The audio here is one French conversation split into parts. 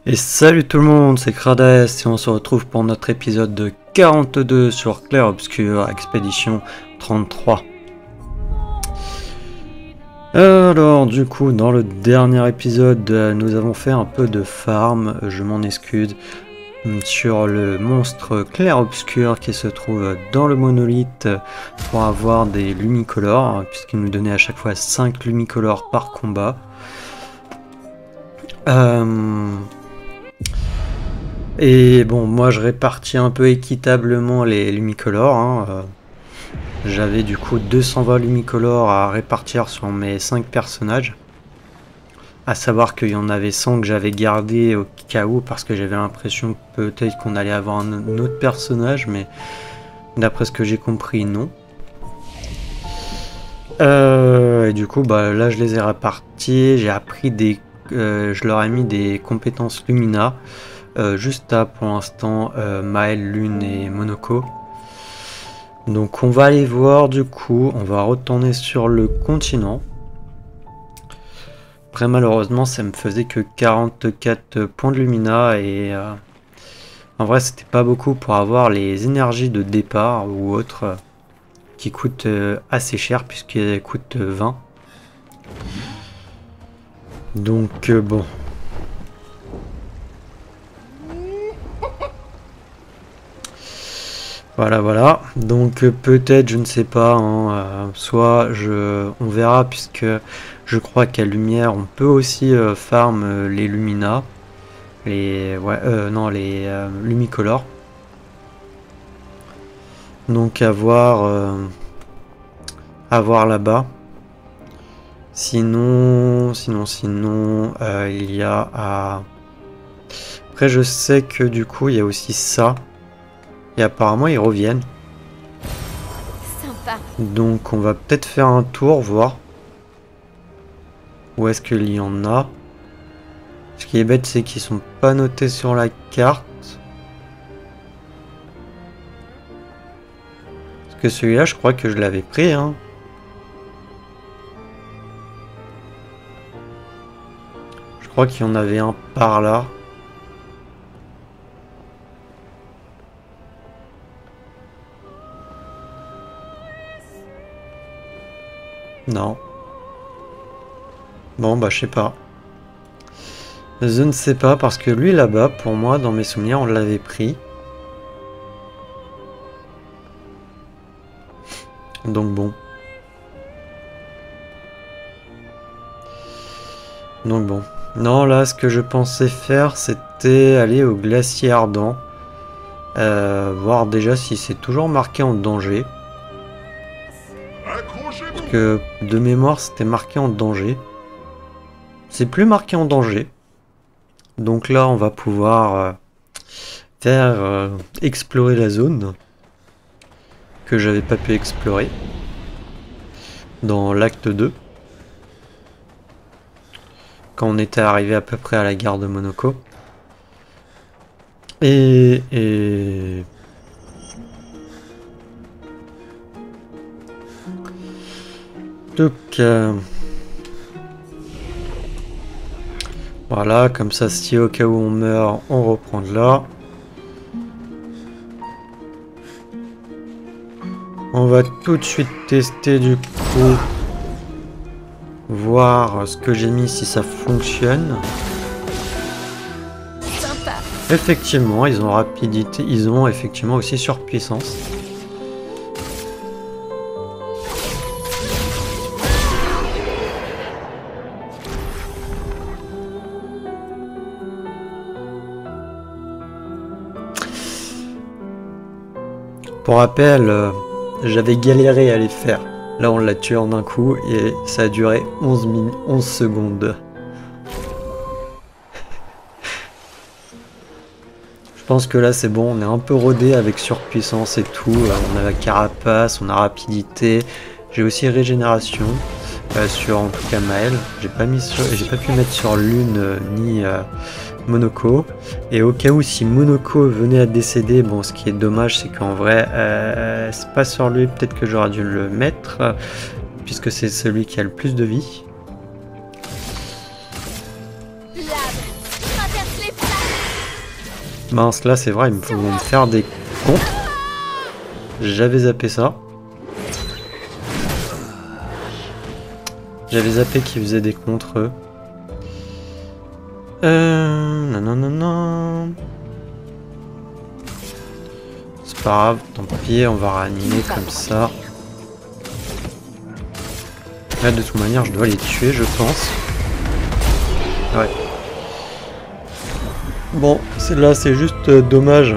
Et salut tout le monde, c'est Krades et on se retrouve pour notre épisode de 42 sur Clair Obscur, Expédition 33. Alors du coup, dans le dernier épisode, nous avons fait un peu de farm, je m'en excuse, sur le monstre Clair Obscur qui se trouve dans le monolithe pour avoir des lumicolores, puisqu'il nous donnait à chaque fois 5 lumicolores par combat. Et bon, moi je répartis un peu équitablement les lumicolores. J'avais du coup 220 lumicolores à répartir sur mes 5 personnages. À savoir qu'il y en avait 100 que j'avais gardé au cas où, parce que j'avais l'impression peut-être qu'on allait avoir un autre personnage, mais d'après ce que j'ai compris, non. Et du coup, bah, là je les ai répartis, j'ai appris des... je leur ai mis des compétences Lumina. Juste là pour l'instant, Maël, Lune et Monoko. Donc on va aller voir du coup, on va retourner sur le continent. Après malheureusement ça me faisait que 44 points de Lumina et en vrai c'était pas beaucoup pour avoir les énergies de départ ou autres qui coûtent assez cher puisqu'elles coûtent 20. Donc bon. Voilà, donc peut-être, je ne sais pas, soit on verra, puisque je crois qu'à Lumière, on peut aussi farm les Lumina, les Lumicolores. Donc à voir là-bas. Sinon, il y a à... Après, je sais que du coup, il y a aussi ça. Et apparemment ils reviennent. Sympa. Donc on va peut-être faire un tour, voir où est-ce qu'il y en a. Ce qui est bête, c'est qu'ils sont pas notés sur la carte. Parce que celui-là, je crois que je l'avais pris, hein. Je crois qu'il y en avait un par là. Non. Bon, bah, je sais pas. Je ne sais pas, parce que lui, là-bas, pour moi, dans mes souvenirs, on l'avait pris. Donc, bon. Non, là, ce que je pensais faire, c'était aller au glacier ardent. Voir déjà si c'est toujours marqué en danger. Parce que de mémoire c'était marqué en danger. C'est plus marqué en danger. Donc là on va pouvoir faire explorer la zone que j'avais pas pu explorer dans l'acte 2. Quand on était arrivé à peu près à la gare de Monoko. Et... Donc, voilà, comme ça, si au cas où on meurt, on reprend de là. On va tout de suite tester du coup, voir ce que j'ai mis, si ça fonctionne. Sympa. Effectivement, ils ont rapidité, ils ont effectivement aussi surpuissance. Pour rappel, j'avais galéré à les faire. Là, on l'a tué en un coup et ça a duré 11 secondes. Je pense que là, c'est bon. On est un peu rodé avec surpuissance et tout. On a la carapace, on a rapidité. J'ai aussi régénération sur, en tout cas, Maël. J'ai pas pu mettre sur Lune ni... Monoko, et au cas où si Monoko venait à décéder, bon, ce qui est dommage, c'est qu'en vrai c'est pas sur lui, peut-être que j'aurais dû le mettre puisque c'est celui qui a le plus de vie. Lave. Traverse les flammes. Mince, là c'est vrai, il me faut me faire des comptes. J'avais zappé ça. J'avais zappé qu'ils faisaient des contres eux. Non, non, non, non. C'est pas grave, tant pis, on va réanimer comme ça. Là, de toute manière, je dois les tuer, je pense. Ouais. Bon, là, c'est juste dommage.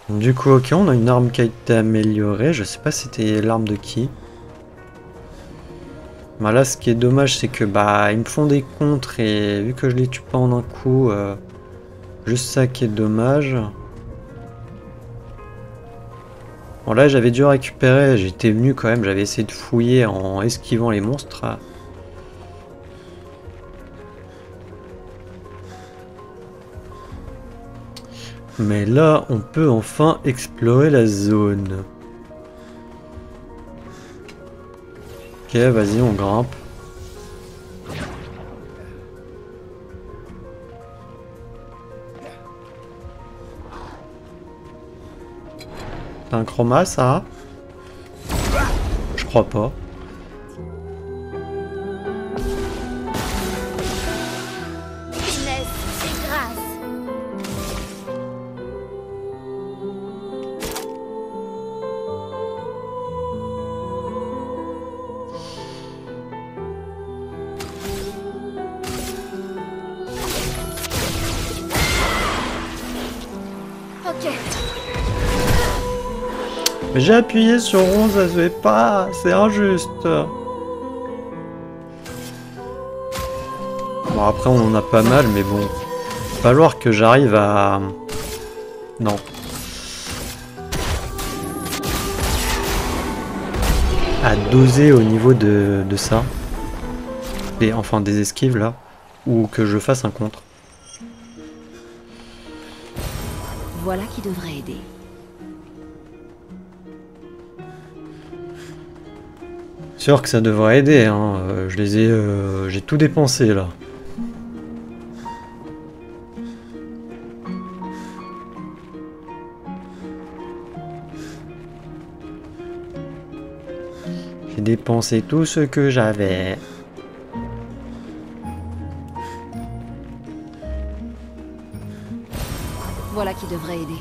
Du coup, ok, on a une arme qui a été améliorée. Je sais pas si c'était l'arme de qui. Bah là, ce qui est dommage, c'est que bah ils me font des contres et vu que je les tue pas en un coup, juste ça qui est dommage. Bon là, j'avais dû récupérer, j'étais venu quand même, j'avais essayé de fouiller en esquivant les monstres. Mais là, on peut enfin explorer la zone. Ok, vas-y, on grimpe. T'as un chroma, ça? Je crois pas. Mais j'ai appuyé sur 11, ça se fait pas, c'est injuste. Bon après on en a pas mal, mais bon. Il va falloir que j'arrive à... Non. À doser au niveau de ça. Et enfin des esquives là. Ou que je fasse un contre. Voilà qui devrait aider. Sûr que ça devrait aider, hein. J'ai tout dépensé là. J'ai dépensé tout ce que j'avais. Voilà qui devrait aider.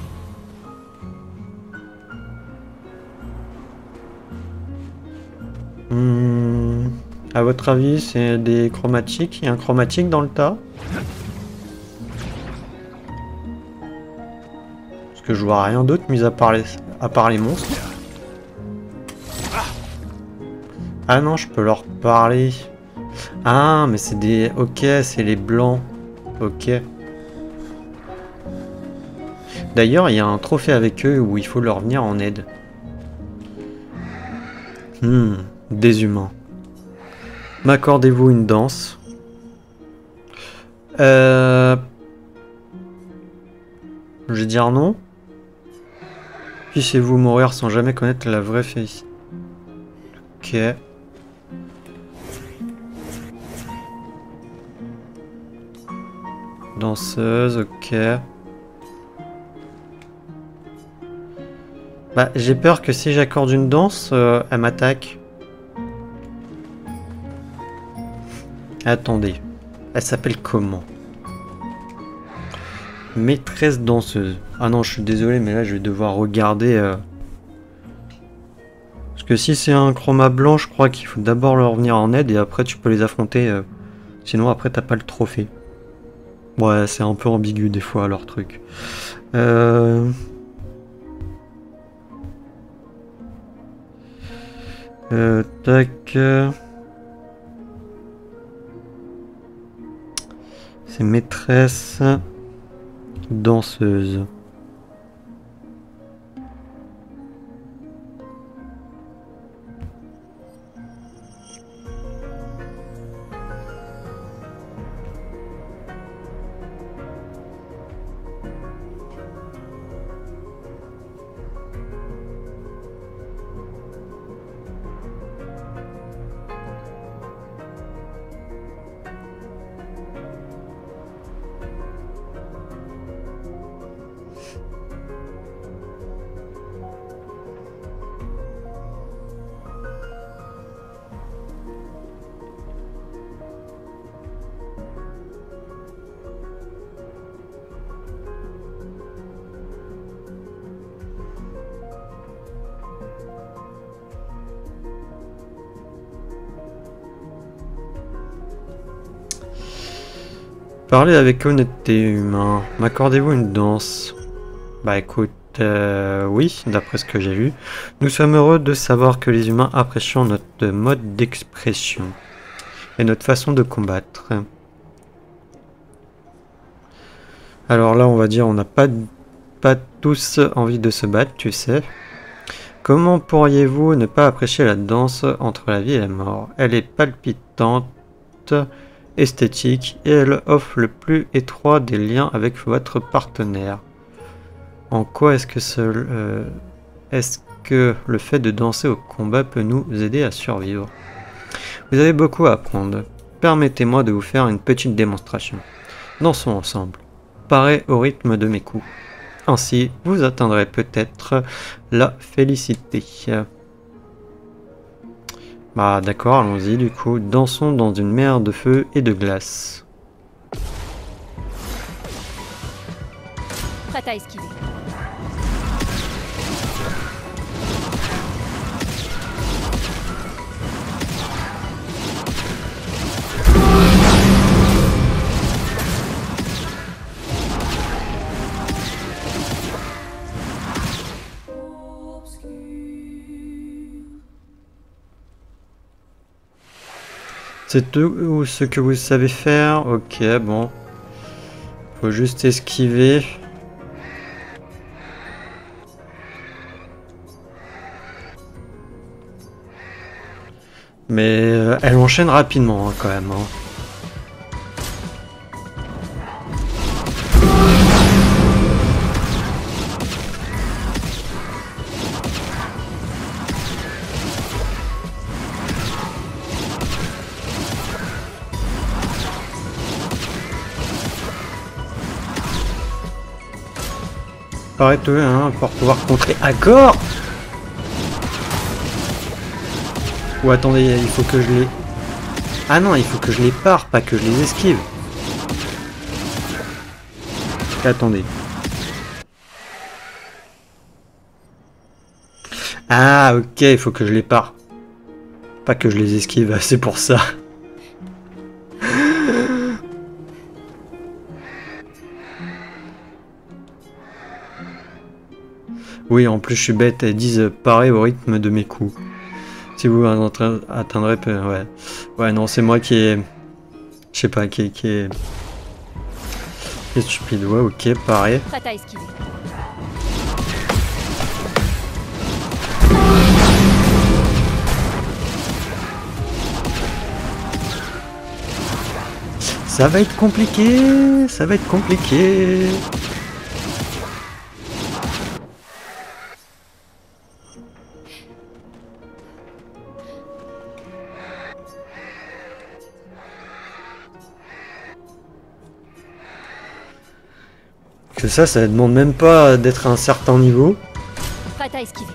À votre avis, c'est des chromatiques? Il y a un chromatique dans le tas? Parce que je vois rien d'autre mis à part les monstres. Ah non, je peux leur parler. Ah, mais c'est des... Ok, c'est les blancs. Ok. D'ailleurs, il y a un trophée avec eux où il faut leur venir en aide. Des humains. M'accordez-vous une danse? Je vais dire non. Puissiez-vous mourir sans jamais connaître la vraie félicité. Ok. Danseuse, ok. Bah, j'ai peur que si j'accorde une danse, elle m'attaque. Attendez. Elle s'appelle comment? Maîtresse danseuse. Ah non, je suis désolé, mais là, je vais devoir regarder... Parce que si c'est un chroma blanc, je crois qu'il faut d'abord leur venir en aide et après, tu peux les affronter. Sinon, après, t'as pas le trophée. Ouais, c'est un peu ambigu des fois, leur truc. Tac... C'est maîtresse danseuse. Parlez avec honnêteté, humain. M'accordez-vous une danse? Bah écoute, oui, d'après ce que j'ai lu. Nous sommes heureux de savoir que les humains apprécient notre mode d'expression et notre façon de combattre. Alors là, on va dire, on n'a pas tous envie de se battre, tu sais. Comment pourriez-vous ne pas apprécier la danse entre la vie et la mort? Elle est palpitante, esthétique, et elle offre le plus étroit des liens avec votre partenaire. En quoi est-ce que le fait de danser au combat peut nous aider à survivre? Vous avez beaucoup à apprendre. Permettez-moi de vous faire une petite démonstration. Dansons ensemble. Parez au rythme de mes coups. Ainsi, vous atteindrez peut-être la félicité. Bah d'accord, allons-y du coup. Dansons dans une mer de feu et de glace. Prête à esquiver. C'est tout ce que vous savez faire? Ok, bon. Faut juste esquiver. Mais elle enchaîne rapidement hein, quand même. Hein. Arrête-toi hein, pour pouvoir contrer Agor. Ou attendez, il faut que je les... Ah non, il faut que je les pare, pas que je les esquive. Attendez. Ah ok, il faut que je les pare. Pas que je les esquive, c'est pour ça. Oui, en plus je suis bête, elles disent parer au rythme de mes coups. Si vous atteindrez... Ouais. Ouais, non, c'est moi qui est... Je sais pas, qui est stupide. Ouais, ok, pareil. Prête à esquiver. Ça va être compliqué, ça va être compliqué. Que ça demande même pas d'être à un certain niveau. Prête à esquiver.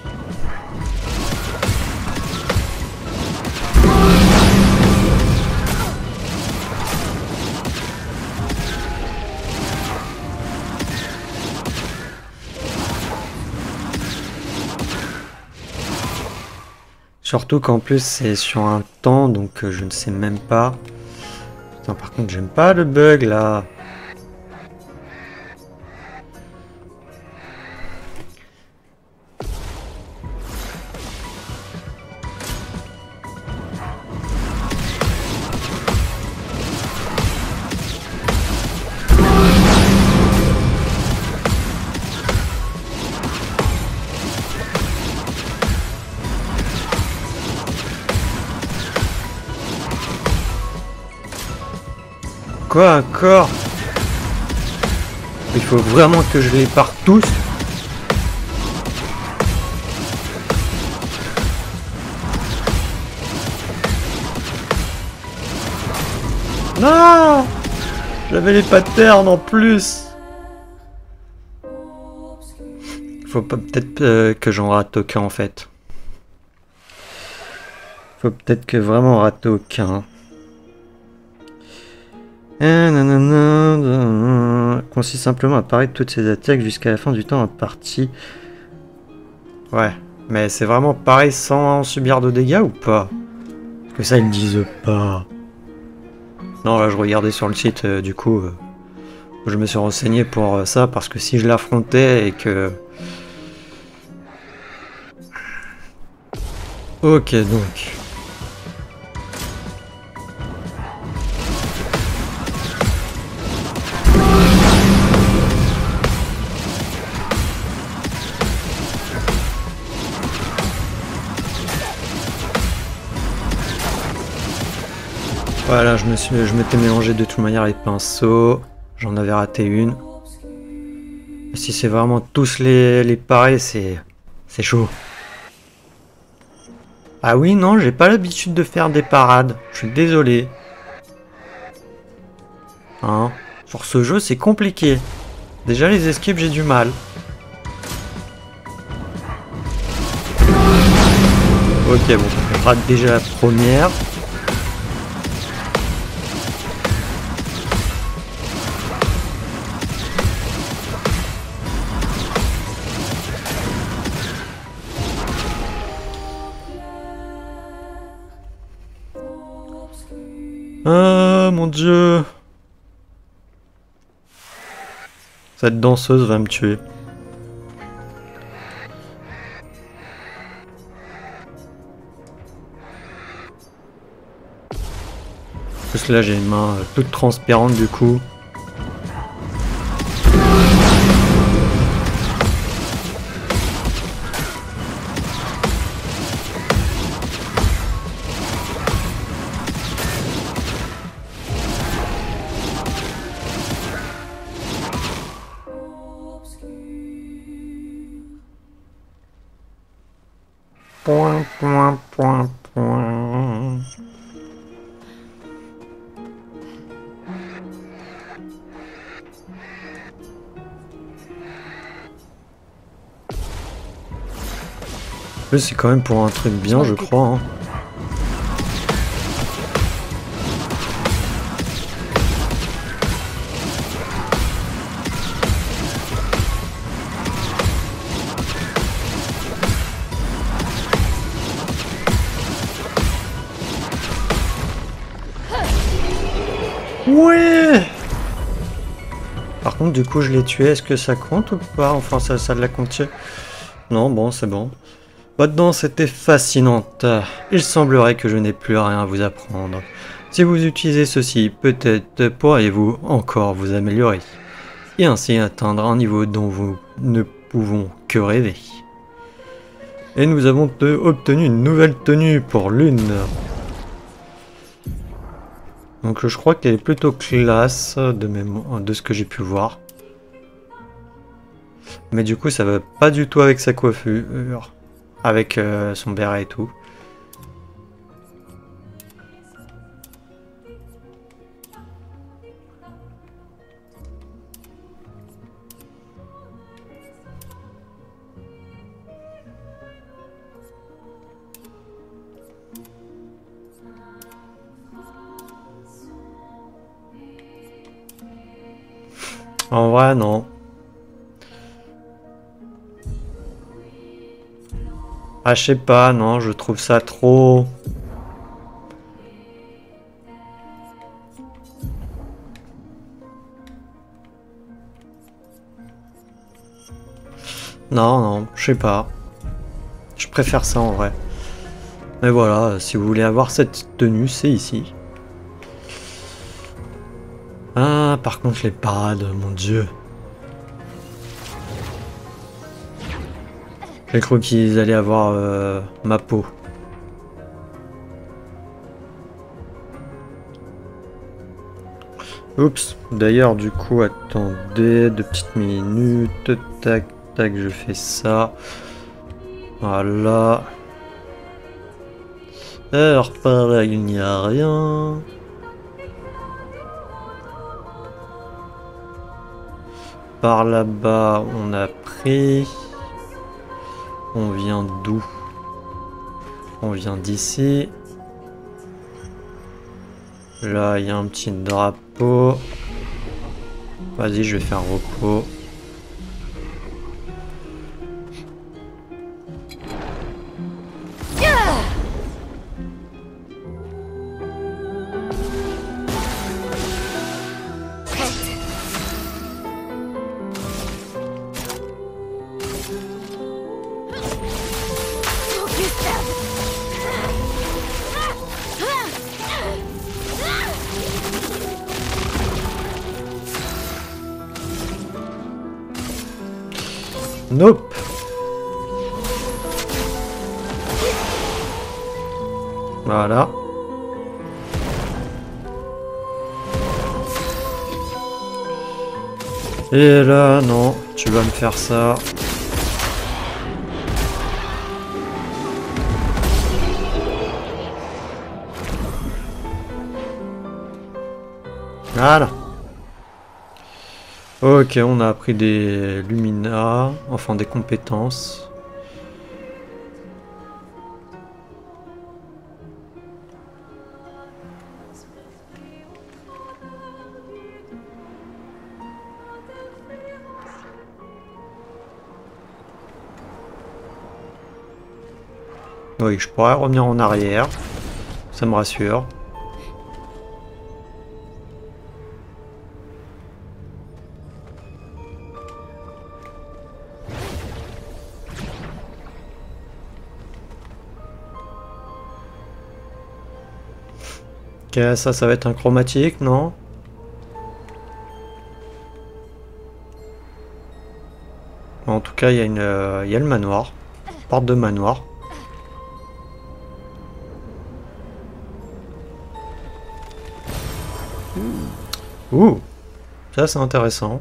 Surtout qu'en plus c'est sur un temps, donc je ne sais même pas. Putain, par contre j'aime pas le bug là. Quoi encore? Il faut vraiment que je les pare tous. Non! J'avais les patterns en plus. Faut peut-être que j'en rate aucun en fait. Faut peut-être que vraiment rate aucun. Consiste simplement à parer toutes ces attaques jusqu'à la fin du temps imparti. Ouais, mais c'est vraiment pareil sans subir de dégâts ou pas? Parce que ça ils disent pas. Non là je regardais sur le site du coup Je me suis renseigné pour ça parce que si je l'affrontais et que... Ok, donc... Voilà, je m'étais mélangé de toute manière les pinceaux. J'en avais raté une. Si c'est vraiment tous les pareils, c'est chaud. Ah oui, non, j'ai pas l'habitude de faire des parades. Je suis désolé. Hein, sur ce jeu, c'est compliqué. Déjà, les escapes, j'ai du mal. Ok, bon, je rate déjà la première. Ah, mon Dieu. Cette danseuse va me tuer. En plus là, j'ai une main toute transparente du coup. Point, point, point, point. C'est quand même pour un truc bien, je crois. Hein. Ouais. Par contre, du coup, je l'ai tué. Est-ce que ça compte ou pas? Enfin, ça l'a compté. Non, bon, c'est bon. Votre danse était fascinante. Il semblerait que je n'ai plus rien à vous apprendre. Si vous utilisez ceci, peut-être pourriez-vous encore vous améliorer. Et ainsi atteindre un niveau dont vous ne pouvons que rêver. Et nous avons obtenu une nouvelle tenue pour l'une. Donc je crois qu'elle est plutôt classe de ce que j'ai pu voir. Mais du coup ça va pas du tout avec sa coiffure. Avec son béret et tout. En vrai, non. Ah, je sais pas, non, je trouve ça trop... Non, non, je sais pas. Je préfère ça en vrai. Mais voilà, si vous voulez avoir cette tenue, c'est ici. Ah, par contre, les parades, mon dieu. J'ai cru qu'ils allaient avoir ma peau. Oups, d'ailleurs, du coup, attendez 2 petites minutes. Tac, tac, je fais ça. Voilà. Alors, par là, il n'y a rien. Par là-bas, on a pris. On vient d'où? On vient d'ici. Là, il y a un petit drapeau. Vas-y, je vais faire repos. Nope. Voilà. Et là, non, tu vas me faire ça. Voilà. Ok, on a appris des Lumina, enfin des compétences. Oui, je pourrais revenir en arrière. Ça me rassure. Ok, ça va être un chromatique, non? En tout cas, il y a il y a le manoir. Porte de manoir. Ouh, ça c'est intéressant.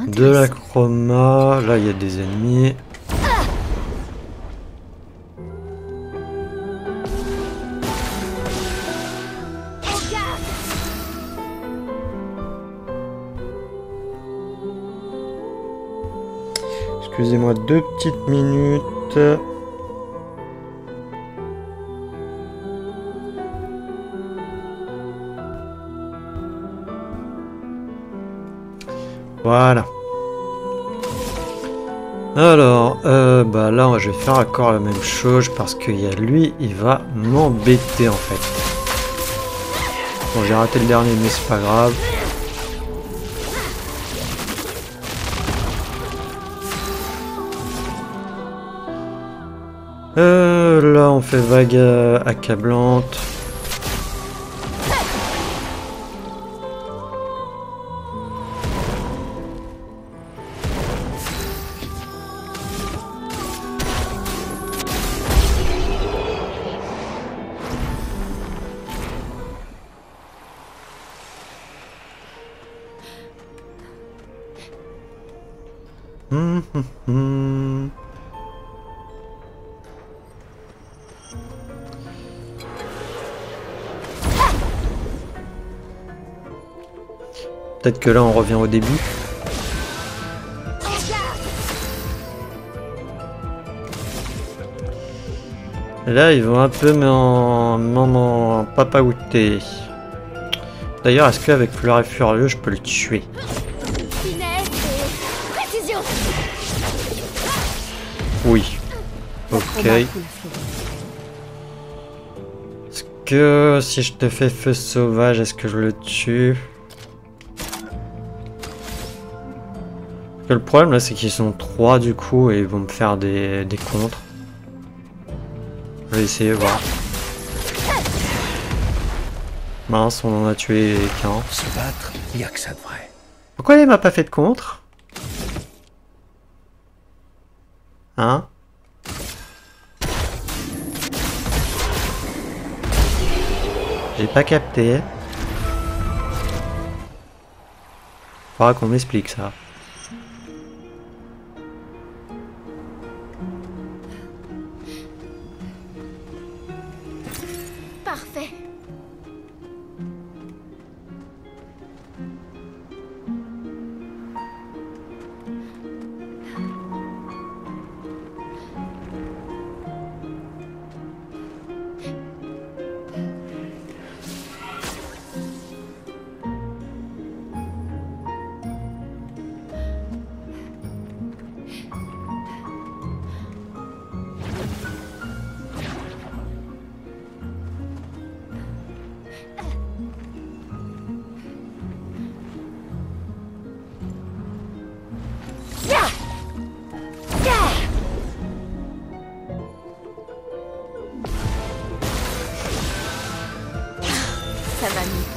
De la chroma, là il y a des ennemis. Excusez-moi 2 petites minutes. Voilà. Alors, bah là, je vais faire encore la même chose parce qu'il y a lui, il va m'embêter en fait. Bon, j'ai raté le dernier, mais c'est pas grave. Là, on fait vague accablante. Peut-être que là on revient au début. Et là ils vont un peu m'en papaouter. D'ailleurs, est-ce qu'avec Fleur et Furieux je peux le tuer? Oui. Ok. Est-ce que si je te fais feu sauvage, est-ce que je le tue? Le problème là c'est qu'ils sont 3 du coup et ils vont me faire des contres. Je vais essayer voir. Mince, on en a tué qu'un. Se battre, il y a que ça de vrai. Pourquoi il m'a pas fait de contre? Hein? J'ai pas capté. Faudra qu'on m'explique ça. Parfait. Ça va mieux.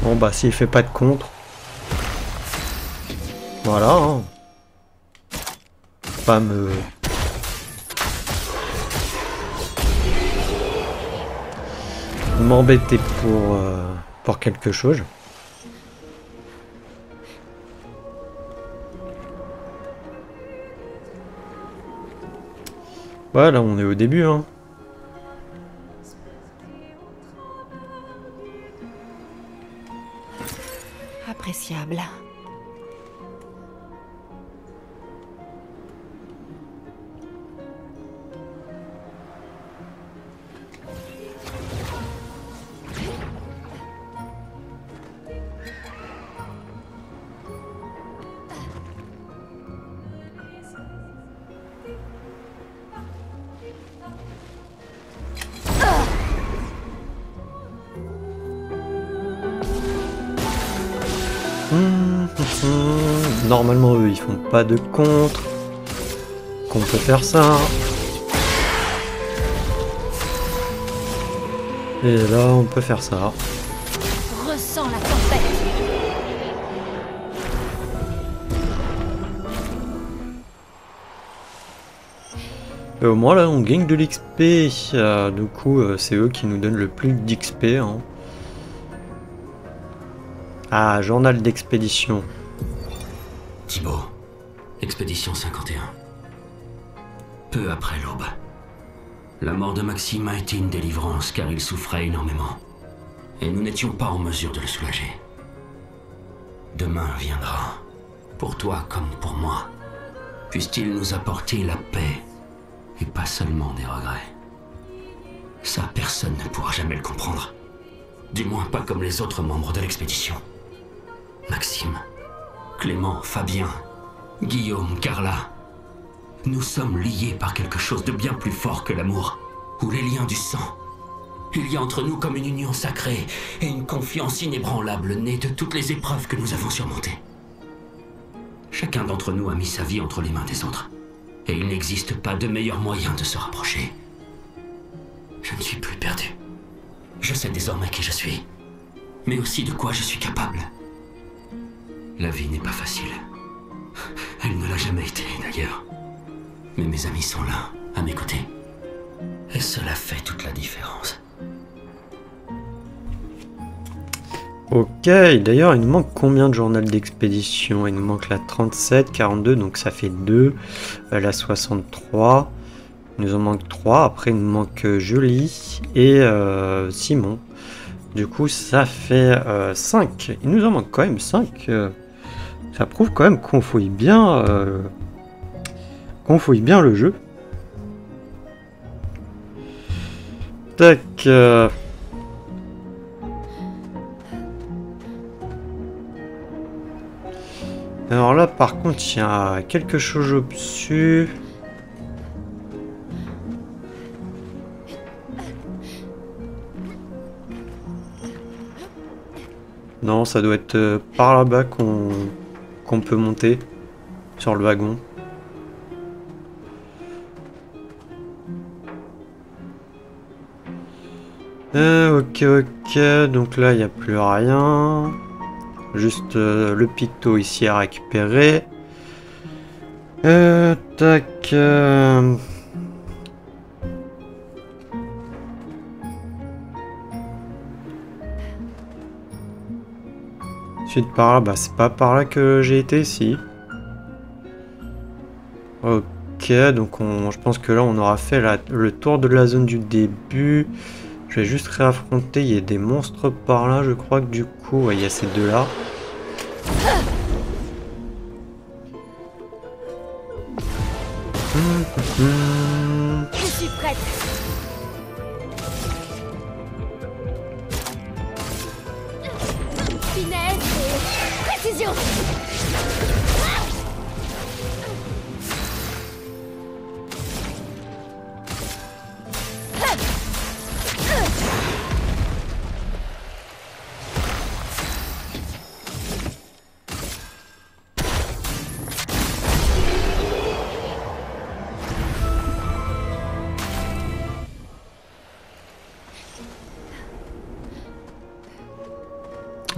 Bon bah s'il fait pas de contre. Voilà. Hein. Pas me... m'embêter pour quelque chose. Voilà, on est au début, hein. Appréciable. Normalement, eux, ils font pas de contre. Qu'on peut faire ça. Et là, on peut faire ça. Ressens la tempête. Et au moins, là, on gagne de l'XP. Du coup, c'est eux qui nous donnent le plus d'XP. Hein. Ah, journal d'expédition. Thibaut, expédition 51. Peu après l'aube. La mort de Maxime a été une délivrance car il souffrait énormément. Et nous n'étions pas en mesure de le soulager. Demain viendra. Pour toi comme pour moi. Puisse-t-il nous apporter la paix et pas seulement des regrets. Ça, personne ne pourra jamais le comprendre. Du moins pas comme les autres membres de l'expédition. Maxime, Clément, Fabien, Guillaume, Carla. Nous sommes liés par quelque chose de bien plus fort que l'amour, ou les liens du sang. Il y a entre nous comme une union sacrée et une confiance inébranlable née de toutes les épreuves que nous avons surmontées. Chacun d'entre nous a mis sa vie entre les mains des autres. Et il n'existe pas de meilleur moyen de se rapprocher. Je ne suis plus perdu. Je sais désormais qui je suis, mais aussi de quoi je suis capable. La vie n'est pas facile. Elle ne l'a jamais été, d'ailleurs. Mais mes amis sont là, à mes côtés. Et cela fait toute la différence. Ok, d'ailleurs, il nous manque combien de journal d'expédition? Il nous manque la 37, 42, donc ça fait 2. La 63. Il nous en manque 3. Après, il nous manque Julie et Simon. Du coup, ça fait 5. Il nous en manque quand même 5. Ça prouve quand même qu'on fouille bien, le jeu. Tac. Alors là, par contre, il y a quelque chose au-dessus. Non, ça doit être par là-bas qu'on peut monter sur le wagon. Ok, donc là, il n'y a plus rien. Juste le picto ici à récupérer. Tac. Ensuite par là, bah c'est pas par là que j'ai été, si. Ok, donc je pense que là on aura fait le tour de la zone du début. Je vais juste réaffronter, il y a des monstres par là, je crois que du coup, ouais, il y a ces deux-là. Je suis prête. Finesse et précision.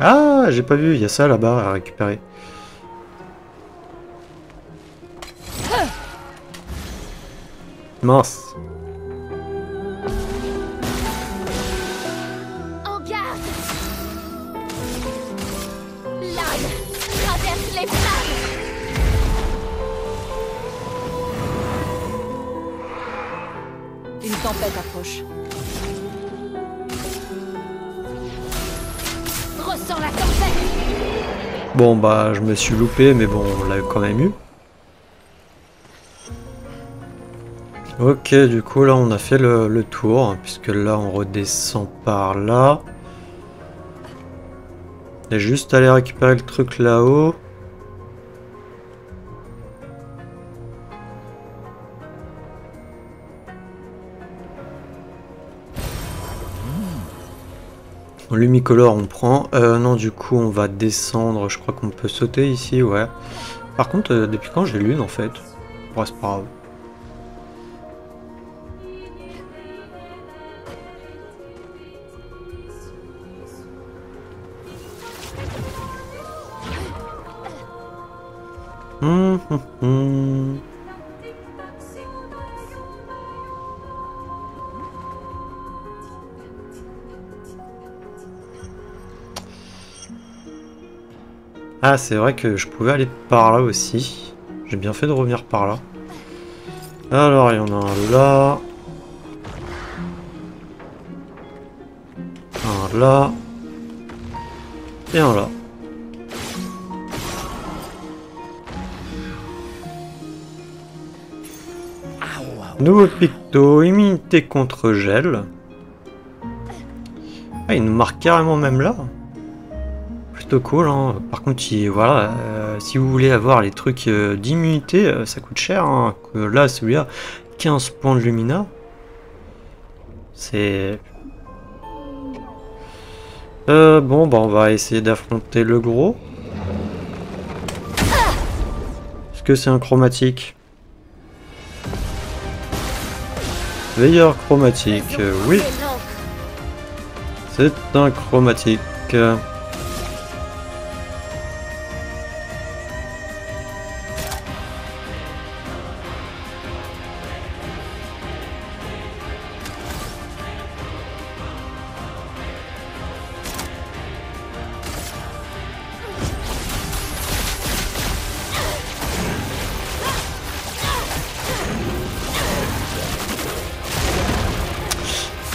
Ah, Ah, j'ai pas vu, il y a ça là-bas à récupérer. Mince. En garde. L'âme traverse les flammes. Une tempête approche. Ressens la tempête. Bon, bah, je me suis loupé, mais bon, on l'a quand même eu. Ok, du coup, là, on a fait le tour, puisque là, on redescend par là. Et juste aller récupérer le truc là-haut. Lumicolore, on prend. Non, du coup, on va descendre. Je crois qu'on peut sauter ici, ouais. Par contre, depuis quand j'ai lune, en fait? Ouais, c'est pas grave. Hum. Ah, c'est vrai que je pouvais aller par là aussi. J'ai bien fait de revenir par là. Alors, il y en a un là. Un là. Et un là. Nouveau picto, immunité contre gel. Ah, il nous marque carrément même là. Plutôt cool, hein. Par contre, voilà, si vous voulez avoir les trucs d'immunité, ça coûte cher. Hein. Là, celui-là, 15 points de Lumina. C'est... bon, bah on va essayer d'affronter le gros. Est-ce que c'est un chromatique? Veilleur chromatique, oui. C'est un chromatique.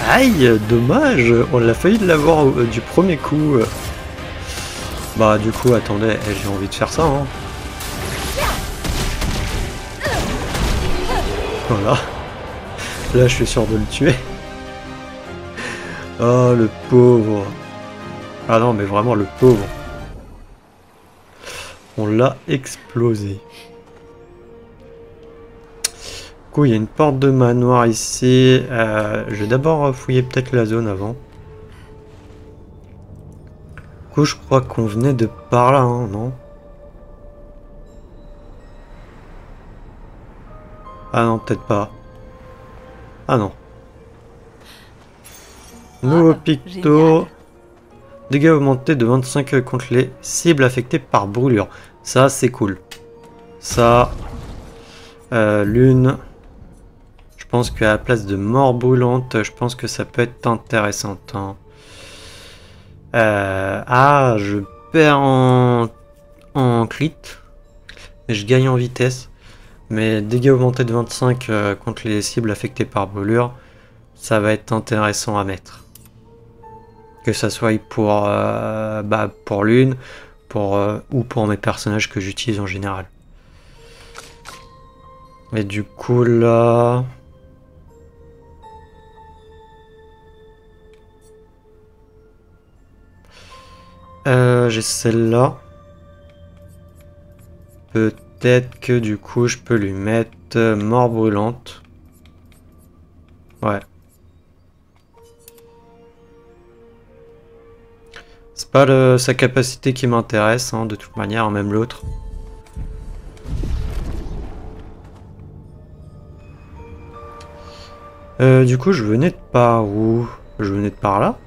Aïe, dommage, on l'a failli de l'avoir du premier coup. Bah du coup, attendez, j'ai envie de faire ça. Hein. Voilà. Là, je suis sûr de le tuer. Oh, le pauvre. Ah non, mais vraiment, le pauvre. On l'a explosé. Il y a une porte de manoir ici. Je vais d'abord fouiller peut-être la zone avant. Du coup, je crois qu'on venait de par là, hein, non? Ah non, peut-être pas. Ah non. Nouveau picto. Génial. Dégâts augmentés de 25 contre les cibles affectées par brûlure. Ça, c'est cool. Ça. Lune. Je pense qu'à la place de mort brûlante, je pense que ça peut être intéressant. Hein. Ah, je perds en crit, mais je gagne en vitesse. Mais dégâts augmentés de 25 contre les cibles affectées par brûlure, ça va être intéressant à mettre. Que ça soit pour l'une, ou pour mes personnages que j'utilise en général. Et du coup là... j'ai celle-là. Peut-être que du coup je peux lui mettre mort brûlante. Ouais. C'est pas sa capacité qui m'intéresse, hein, de toute manière, même l'autre. Du coup je venais de par où? Je venais de par là?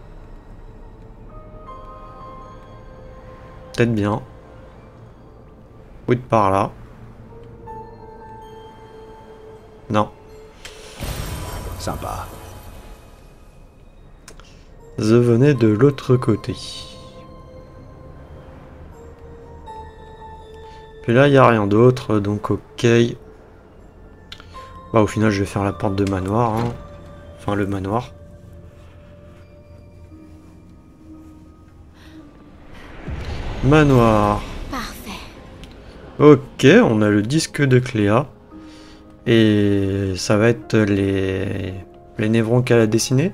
peut-être bien. Oui, de par là. Non. Sympa. Je venais de l'autre côté. Puis là, il n'y a rien d'autre, donc ok. Bah, au final, je vais faire la porte de manoir. Hein. Enfin, le manoir. Manoir. Parfait. Ok, on a le disque de Cléa. Et ça va être les névrons qu'elle a dessinés.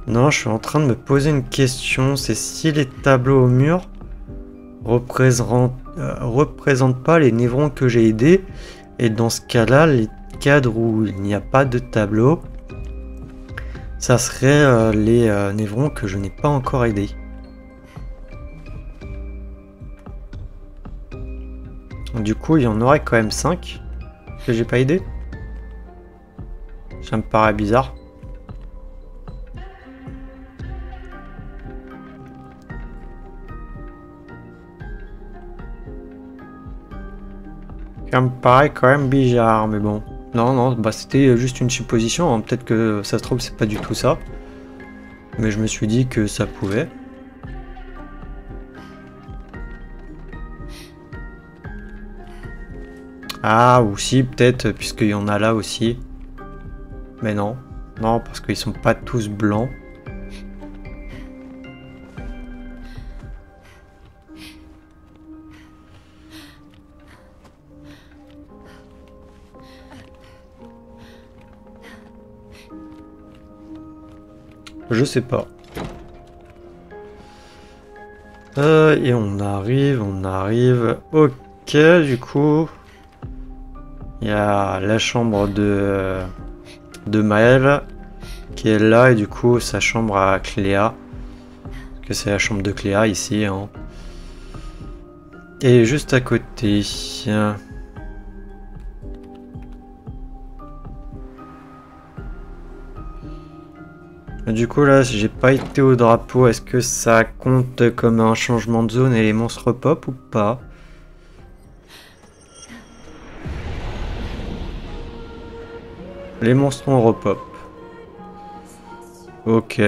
Non, je suis en train de me poser une question, c'est si les tableaux au mur représentent pas les névrons que j'ai aidés, et dans ce cas-là, les cadres où il n'y a pas de tableau, ça serait les névrons que je n'ai pas encore aidés. Du coup, il y en aurait quand même 5 que j'ai pas aidés. Ça me paraît bizarre. Ça me paraît quand même bizarre, mais bon. Non, non, bah c'était juste une supposition. Hein. Peut-être que ça se trouve, c'est pas du tout ça. Mais je me suis dit que ça pouvait. Ah, ou si, peut-être, puisqu'il y en a là aussi. Mais non. Non, parce qu'ils sont pas tous blancs. Je sais pas. Et on arrive. Ok, du coup, il y a la chambre de Maël qui est là et du coup sa chambre à Cléa. Parce que c'est la chambre de Cléa ici. Hein. Et juste à côté. Du coup là, si j'ai pas été au drapeau, est-ce que ça compte comme un changement de zone et les monstres pop ou pas? Les monstres ont repop. Ok.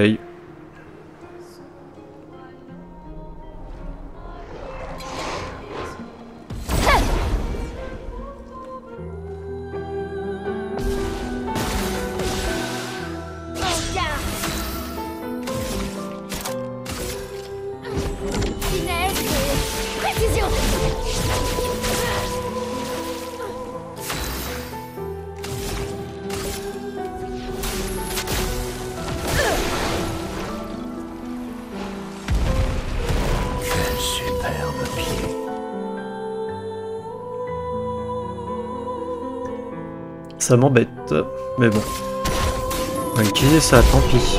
Ça m'embête, mais bon. On va utiliser ça, tant pis.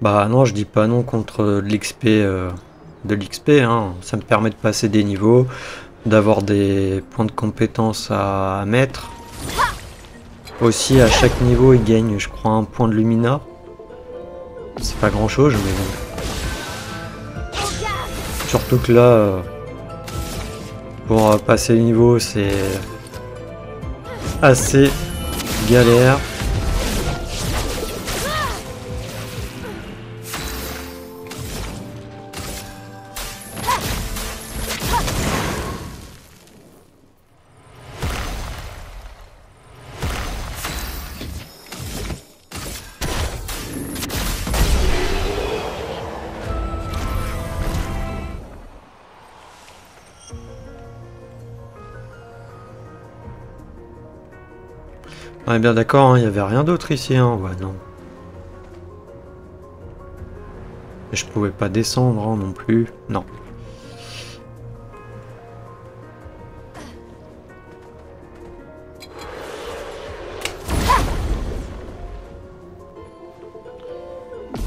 Bah non, je dis pas non contre de l'XP, hein. Ça me permet de passer des niveaux, d'avoir des points de compétence à mettre. Aussi, à chaque niveau, il gagne, je crois, un point de Lumina. C'est pas grand chose, mais bon. Surtout que là, pour passer le niveau, c'est assez galère. On est bien d'accord, hein, il n'y avait rien d'autre ici, hein. Ouais, non. Et je pouvais pas descendre hein, non plus. Non.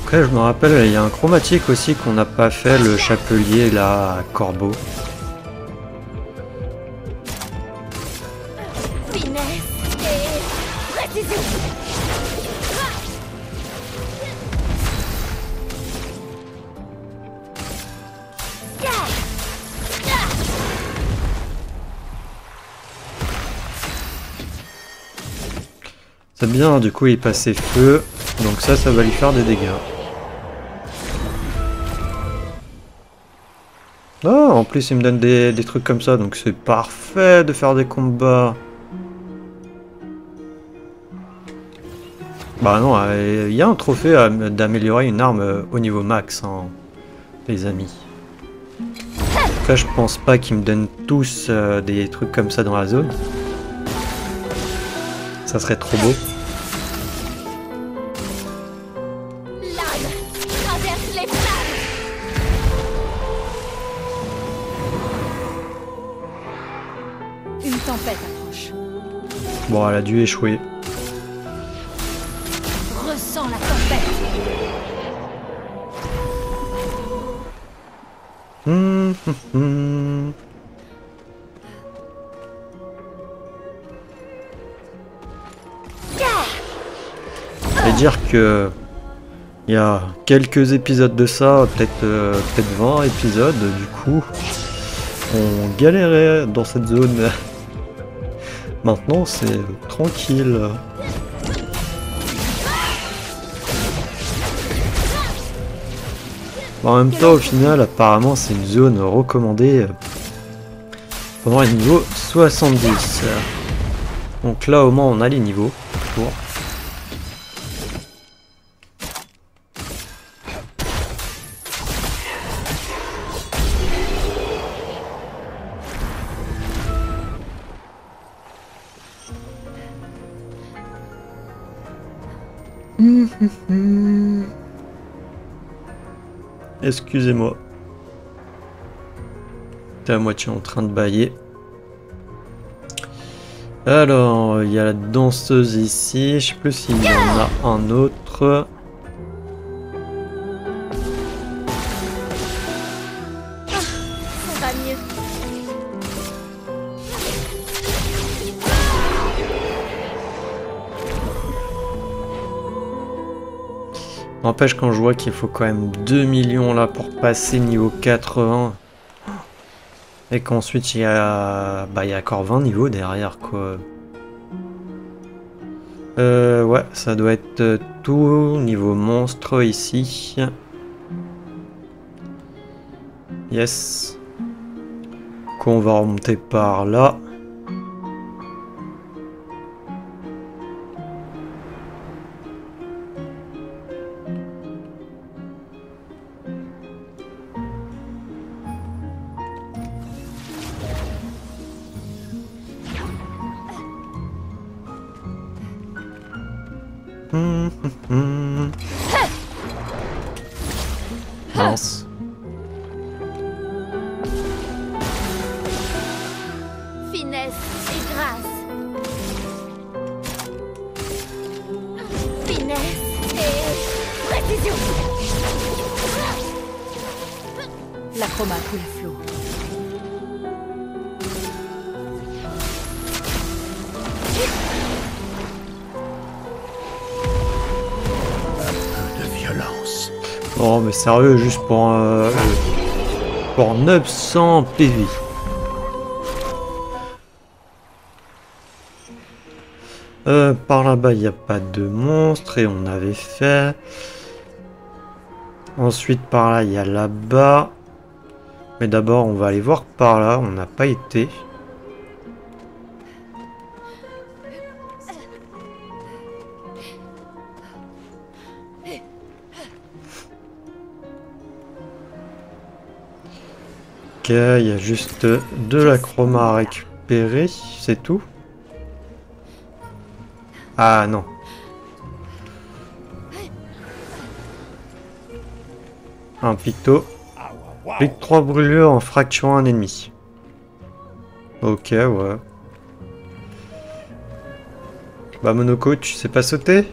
Après, je me rappelle, il y a un chromatique aussi qu'on n'a pas fait, le chapelier là, à Corbeau. Finesse et précision. C'est bien, du coup il passait feu, donc ça va lui faire des dégâts. Ah, en plus il me donne des trucs comme ça, donc c'est parfait de faire des combats. Bah non, il y a un trophée d'améliorer une arme au niveau max, hein, les amis. Après je pense pas qu'ils me donnent tous des trucs comme ça dans la zone. Ça serait trop beau. Lime traverse les flammes. Une tempête approche. Bon, elle a dû échouer. Ressens la tempête. Et dire que il y a quelques épisodes de ça, peut-être 20 épisodes, du coup, on galérait dans cette zone. Maintenant, c'est tranquille. En même temps, au final, apparemment, c'est une zone recommandée pour un niveau 70. Donc là, au moins, on a les niveaux pour. Excusez-moi. T'es à moitié en train de bailler. Alors, il y a la danseuse ici. Je sais plus s'il y en a un autre. Ça va mieux. N'empêche quand je vois qu'il faut quand même 2 millions là pour passer niveau 80. Et qu'ensuite il y a. Bah il y a encore 20 niveaux derrière quoi. Ouais, ça doit être tout niveau monstre ici. Yes. Qu'on va remonter par là. Mince. Finesse et grâce. Finesse et précision. L'acroma coule à flot. De violence. Oh mais sérieux, juste pour 900 PV. Par là-bas, il n'y a pas de monstre et on avait fait. Ensuite, par là, il y a là-bas. Mais d'abord, on va aller voir par là. On n'a pas été. Ok, il y a juste de la chroma à récupérer, c'est tout. Ah non. Un picto. Applique 3 brûlures en fracturant un ennemi. Ok, ouais. Bah Monoko, tu sais pas sauter?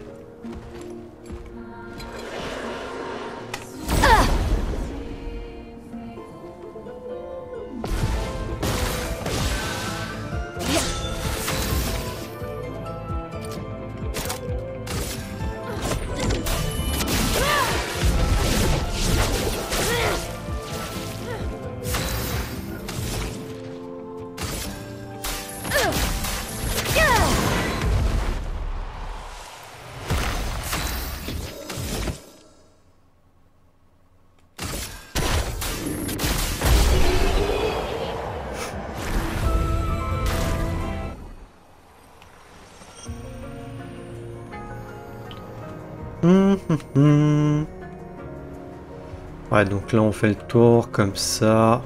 Ouais, donc là on fait le tour comme ça.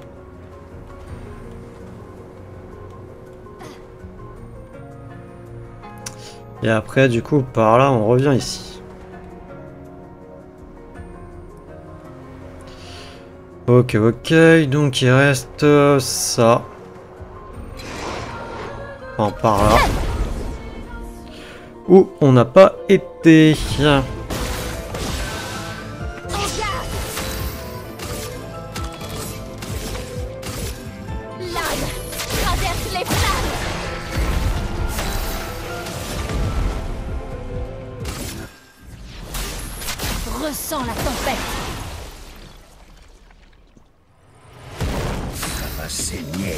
Et après, du coup, par là, on revient ici. Ok, ok. Donc il reste ça. Enfin, par là. Où on n'a pas été. Ressens la tempête. Ça va saigner.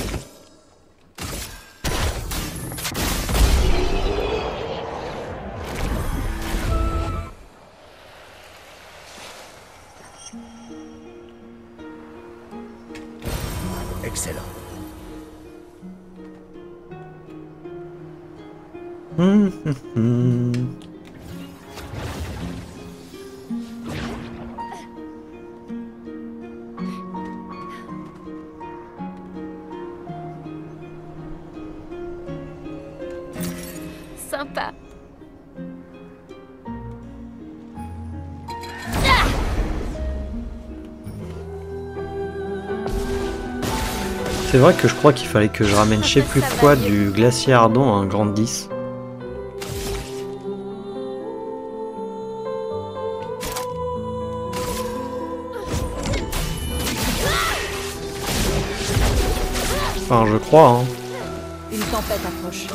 Excellent. Sympa. C'est vrai que je crois qu'il fallait que je ramène je sais plus quoi du glacier ardent à un grand 10. Enfin, je crois, hein. Une tempête approche.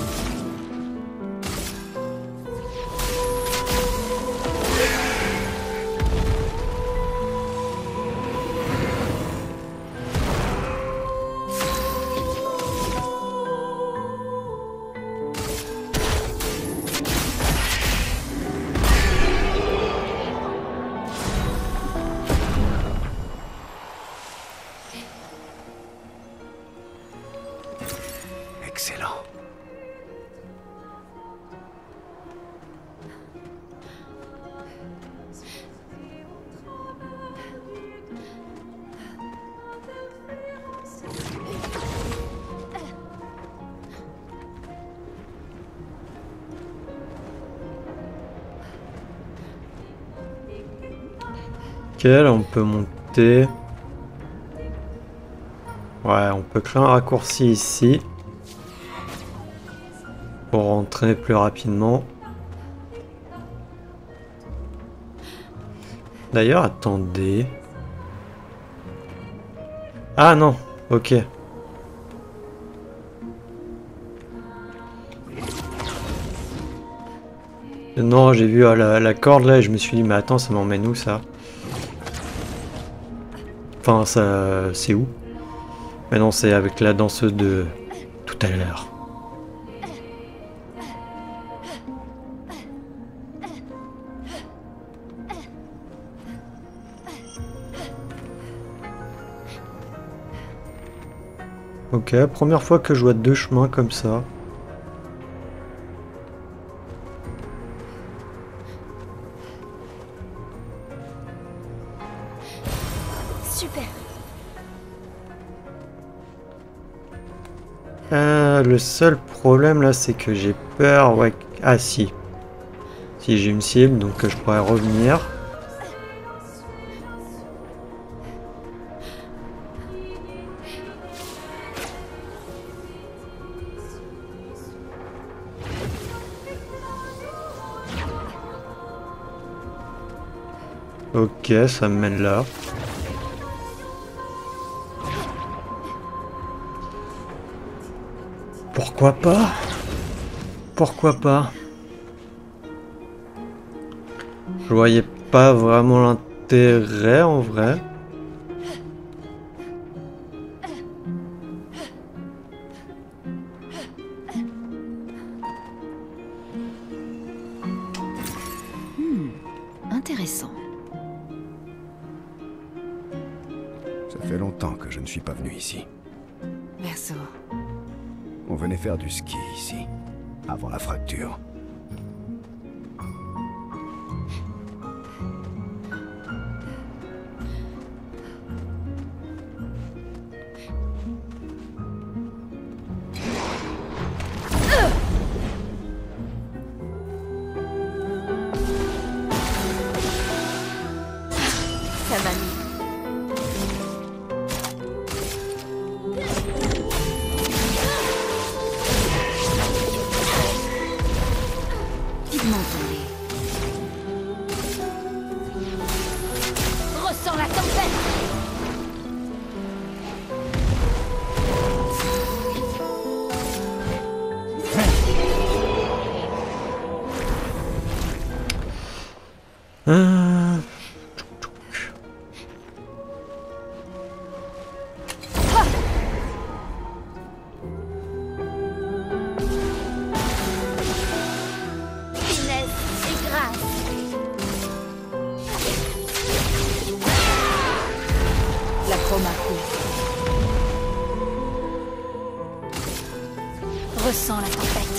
Excellent. Ok, là on peut monter. Ouais, on peut créer un raccourci ici. Pour rentrer plus rapidement. D'ailleurs, attendez. Ah non, ok. Non, j'ai vu la corde là et je me suis dit, mais attends, ça m'emmène où ça? Enfin, ça, c'est où? Mais non, c'est avec la danseuse de tout à l'heure. Ok, première fois que je vois deux chemins comme ça. Super. Le seul problème là, c'est que j'ai peur. Ouais. Ah si. Si j'ai une cible, donc je pourrais revenir. Ok, ça me mène là. Pourquoi pas? Pourquoi pas? Je voyais pas vraiment l'intérêt en vrai. Intéressant. Ça fait longtemps que je ne suis pas venu ici. Verso. On venait faire du ski ici, avant la fracture. Ça va mieux. Pigment tombé. Ressens la tempête. Finesse et grâce. La chroma court. Ressens la tempête.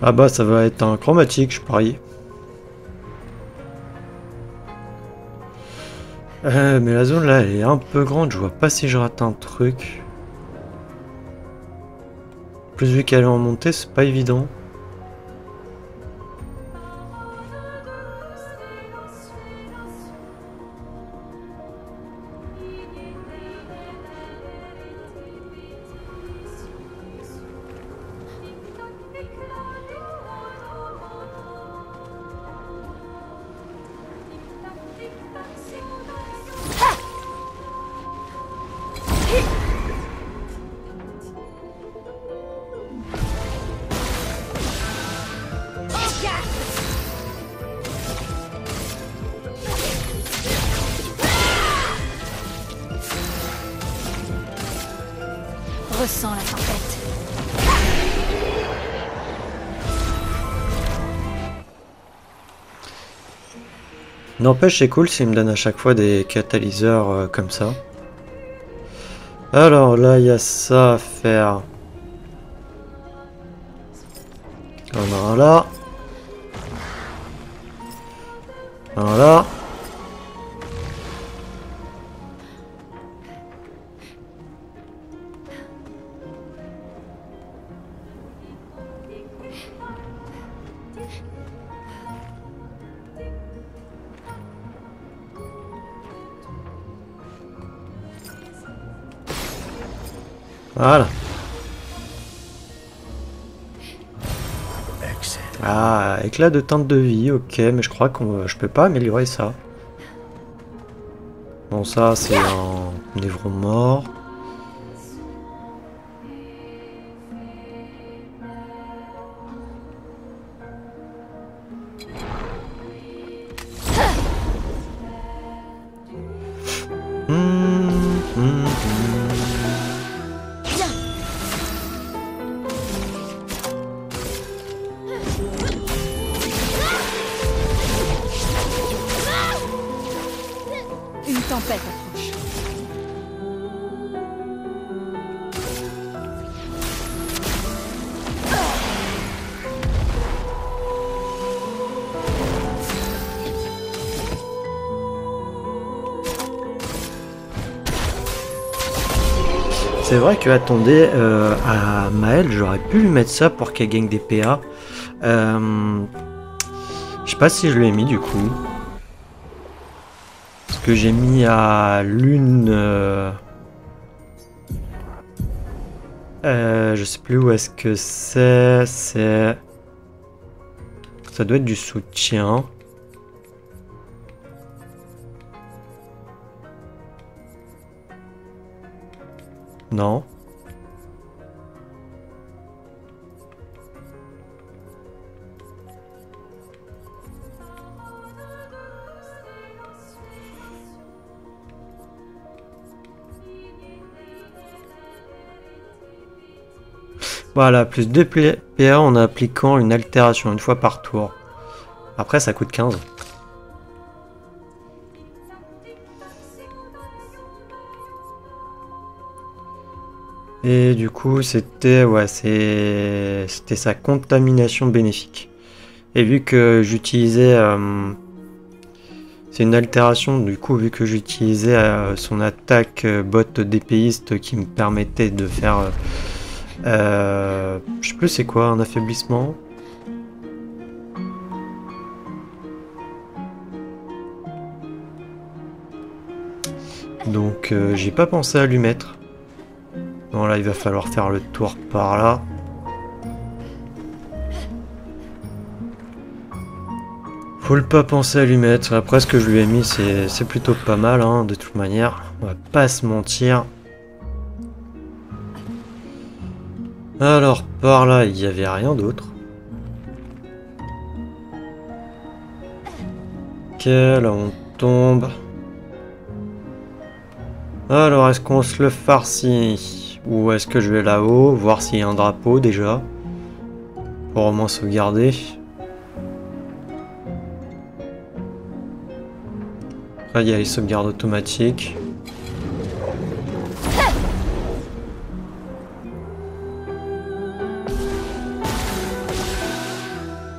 Ah bah ça va être un chromatique, je parie. Mais la zone là elle est un peu grande, je vois pas si je rate un truc. Plus vu qu'elle est en montée, c'est pas évident. Ressens la tempête. N'empêche, c'est cool s'il me donne à chaque fois des catalyseurs comme ça. Alors là, il y a ça à faire. On a un là. Un là. Voilà. Excellent. Ah, éclat de teinte de vie, ok, mais je crois que je peux pas améliorer ça. Bon, ça, c'est un névron mort. Une tempête approche. C'est vrai que, attendez, à Maëlle, j'aurais pu lui mettre ça pour qu'elle gagne des PA. Je sais pas si je lui ai mis du coup. Parce que j'ai mis à l'une... je sais plus où est-ce que c'est. Ça doit être du soutien. Non. Voilà, plus 2 PA en appliquant une altération une fois par tour. Après, ça coûte 15. Et du coup, c'était c'était sa contamination bénéfique. Et vu que j'utilisais... c'est une altération, du coup, vu que j'utilisais son attaque bot d'épéiste qui me permettait de faire... je sais plus c'est quoi, un affaiblissement. Donc j'ai pas pensé à lui mettre. Bon là il va falloir faire le tour par là. Faut le pas penser à lui mettre. Après ce que je lui ai mis c'est plutôt pas mal hein, de toute manière. On va pas se mentir. Alors par là il y avait rien d'autre. Ok là on tombe. Alors est-ce qu'on se le farcit? Ou est-ce que je vais là-haut, voir s'il y a un drapeau déjà, pour au moins sauvegarder. Après il y a les sauvegardes automatiques.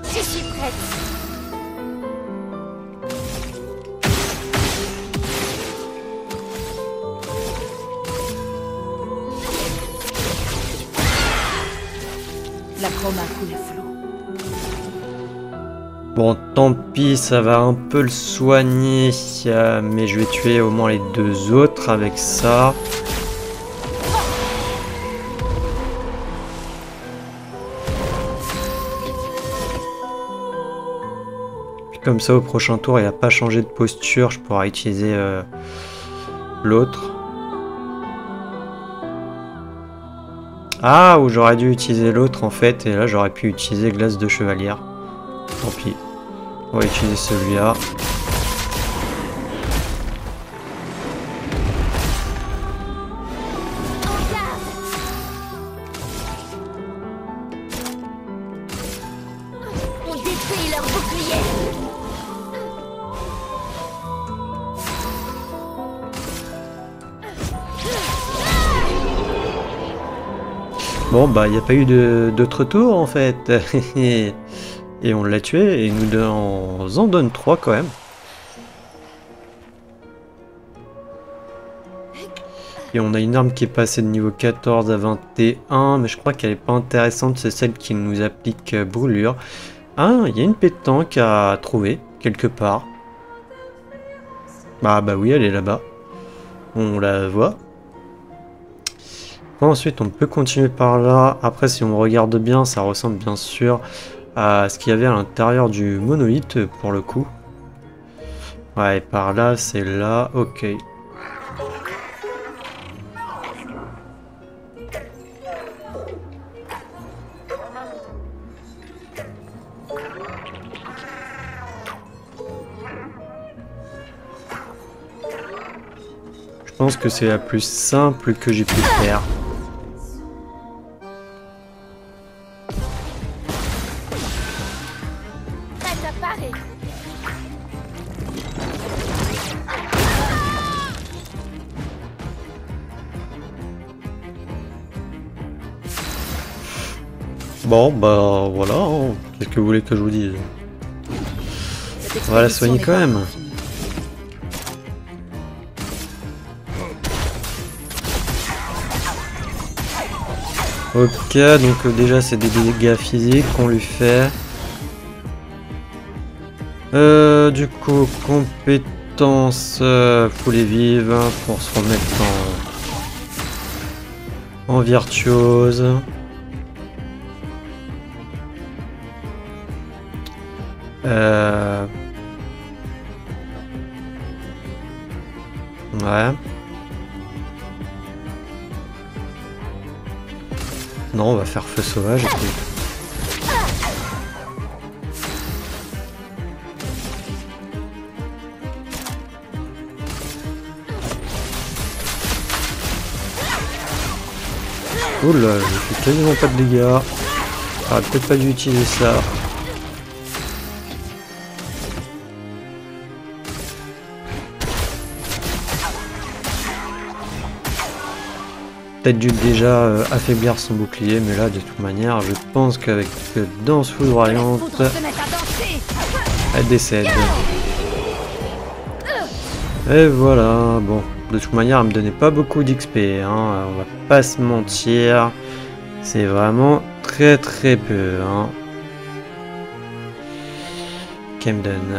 Je suis prête. La chroma coule à flot. Bon, tant pis, ça va un peu le soigner, mais je vais tuer au moins les deux autres avec ça. Puis comme ça, au prochain tour, il n'a pas changé de posture, je pourrai utiliser l'autre. Ah, ou j'aurais dû utiliser l'autre en fait, et là j'aurais pu utiliser glace de chevalière. Tant pis. On va utiliser celui-là. On détruit leur bouclier. Bon bah il n'y a pas eu d'autre tour en fait. Et on l'a tué et il nous en donne 3 quand même. Et on a une arme qui est passée de niveau 14 à 21, mais je crois qu'elle est pas intéressante, c'est celle qui nous applique brûlure. Ah, il y a une pétanque à trouver quelque part. Bah oui, elle est là-bas. On la voit. Ensuite, on peut continuer par là. Après, si on regarde bien, ça ressemble bien sûr à ce qu'il y avait à l'intérieur du monolithe pour le coup. Ouais, et par là, c'est là. Ok. Je pense que c'est la plus simple que j'ai pu faire. Bon, bah voilà, hein. Qu'est-ce que vous voulez que je vous dise? On va la soigner quand même. Ok, donc déjà c'est des dégâts physiques qu'on lui fait. Du coup, compétences faut les vive pour se remettre en virtuose. Ouais. Non, on va faire feu sauvage. Et puis... Oula, je fais quasiment pas de dégâts. Ah, peut-être pas dû utiliser ça. Peut-être dû déjà affaiblir son bouclier, mais là de toute manière je pense qu'avec danse foudroyante, elle décède. Et voilà, bon, de toute manière elle me donnait pas beaucoup d'XP, hein, on va pas se mentir, c'est vraiment très peu. Hein. Qu'elle me donne.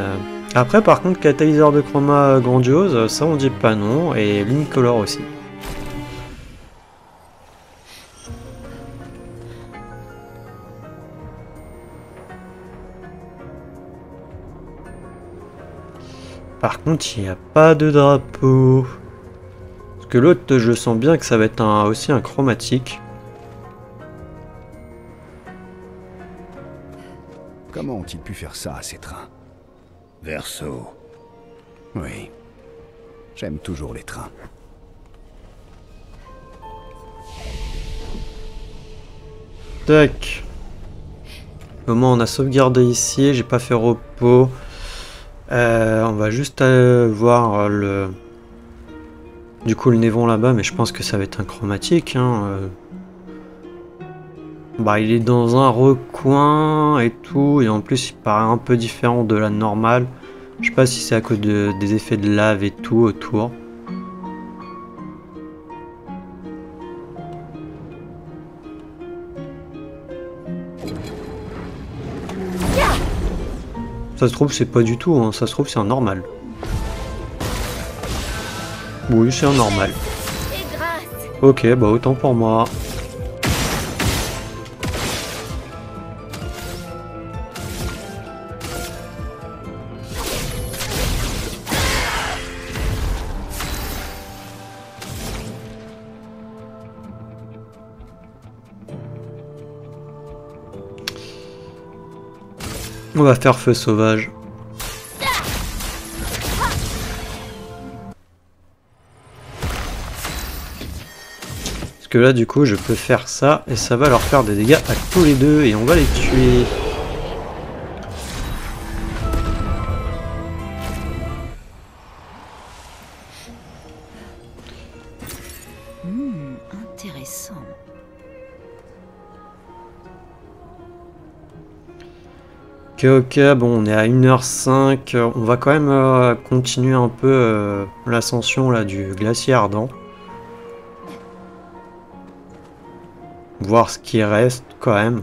Après par contre catalyseur de chroma grandiose, ça on dit pas non, et l'unicolore aussi. Par contre, il n'y a pas de drapeau. Parce que l'autre, je sens bien que ça va être aussi un chromatique. Comment ont-ils pu faire ça à ces trains? Verso. Oui. J'aime toujours les trains. Tac. Comment on a sauvegardé ici, j'ai pas fait repos. On va juste voir le... Du coup le Névon là-bas, mais je pense que ça va être un chromatique. Hein. Bah il est dans un recoin et tout, et en plus il paraît un peu différent de la normale. Je sais pas si c'est à cause des effets de lave et tout autour. Ça se trouve c'est pas du tout, hein. Ça se trouve c'est un normal. Oui c'est un normal. Ok bah autant pour moi. On va faire feu sauvage. Parce que là du coup je peux faire ça et ça va leur faire des dégâts à tous les deux et on va les tuer. Intéressant. Ok, bon on est à 1h05, on va quand même continuer un peu l'ascension là du glacier ardent. Voir ce qui reste quand même.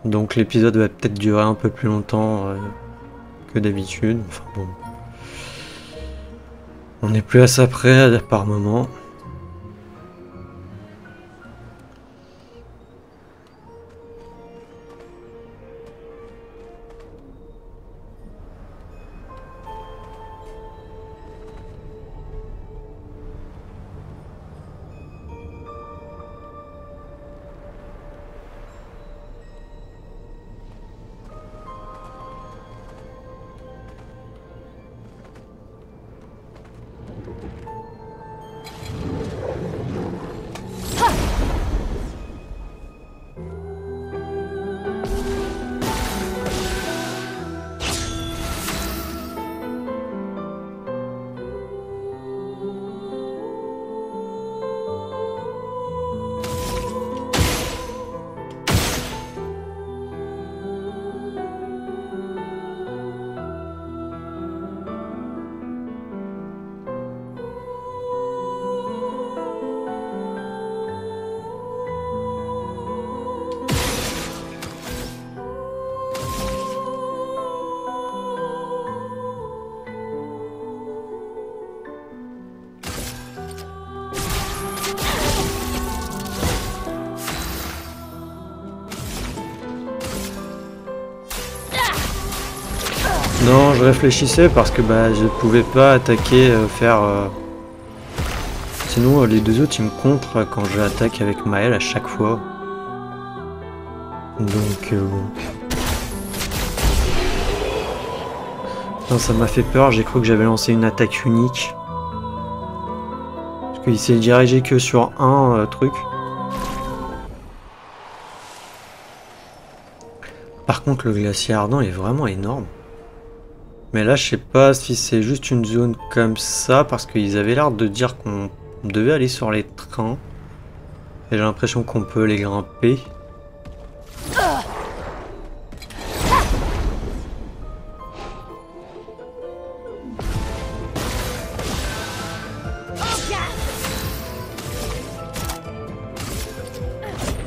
Donc l'épisode va peut-être durer un peu plus longtemps que d'habitude. Enfin bon. On n'est plus à ça près par moment. Non, je réfléchissais parce que bah je pouvais pas attaquer, sinon les deux autres ils me contrent quand je attaque avec Maël à chaque fois. Donc bon. Non, ça m'a fait peur, j'ai cru que j'avais lancé une attaque unique. Parce qu'il s'est dirigé que sur un truc. Par contre le glacier ardent est vraiment énorme. Mais là je sais pas si c'est juste une zone comme ça, parce qu'ils avaient l'air de dire qu'on devait aller sur les trains. Et j'ai l'impression qu'on peut les grimper.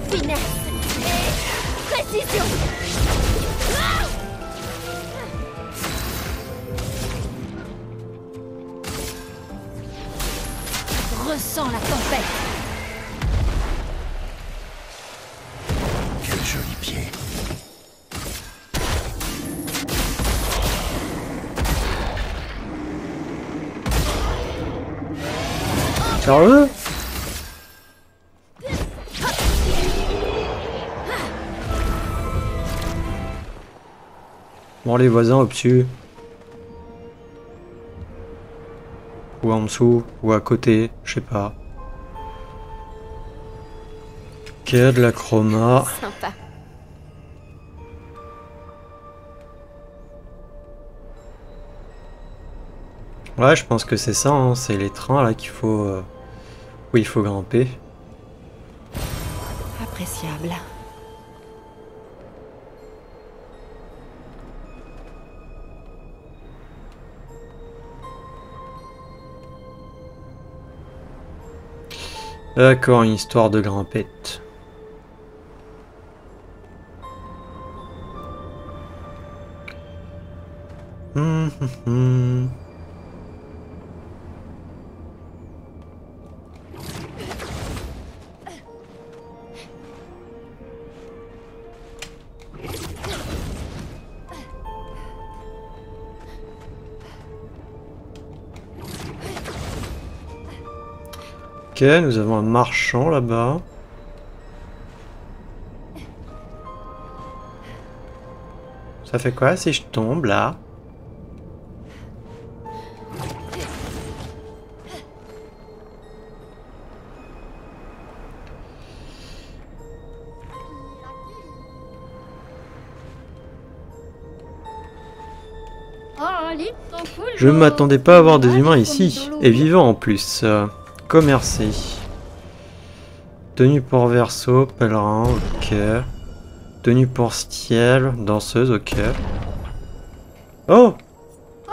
Finesse et précision. Ressens la tempête. Quel joli pied. Sérieux? Bon, les voisins au-dessus. Ou en dessous, ou à côté, je sais pas. Ok, de la chroma. Sympa. Ouais, je pense que c'est ça, hein, c'est les trains là qu'il faut... où il faut grimper. Appréciable. D'accord, une histoire de grimpette. Hum, hum, hum. Ok, nous avons un marchand là-bas. Ça fait quoi si je tombe là? Je ne m'attendais pas à voir des humains ici, et vivants en plus. Commercer. Tenue pour verso, pèlerin, ok. Tenue pour stiel, danseuse, ok. Oh!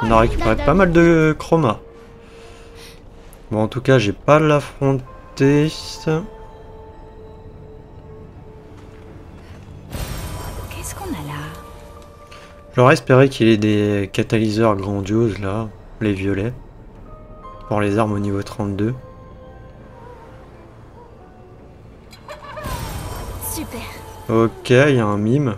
On a récupéré pas mal de chroma. Bon, en tout cas, j'ai pas l'affronter. Qu'est-ce qu'on a là? J'aurais espéré qu'il y ait des catalyseurs grandioses là, les violets. Pour les armes au niveau 32. Super. Ok, il y a un mime.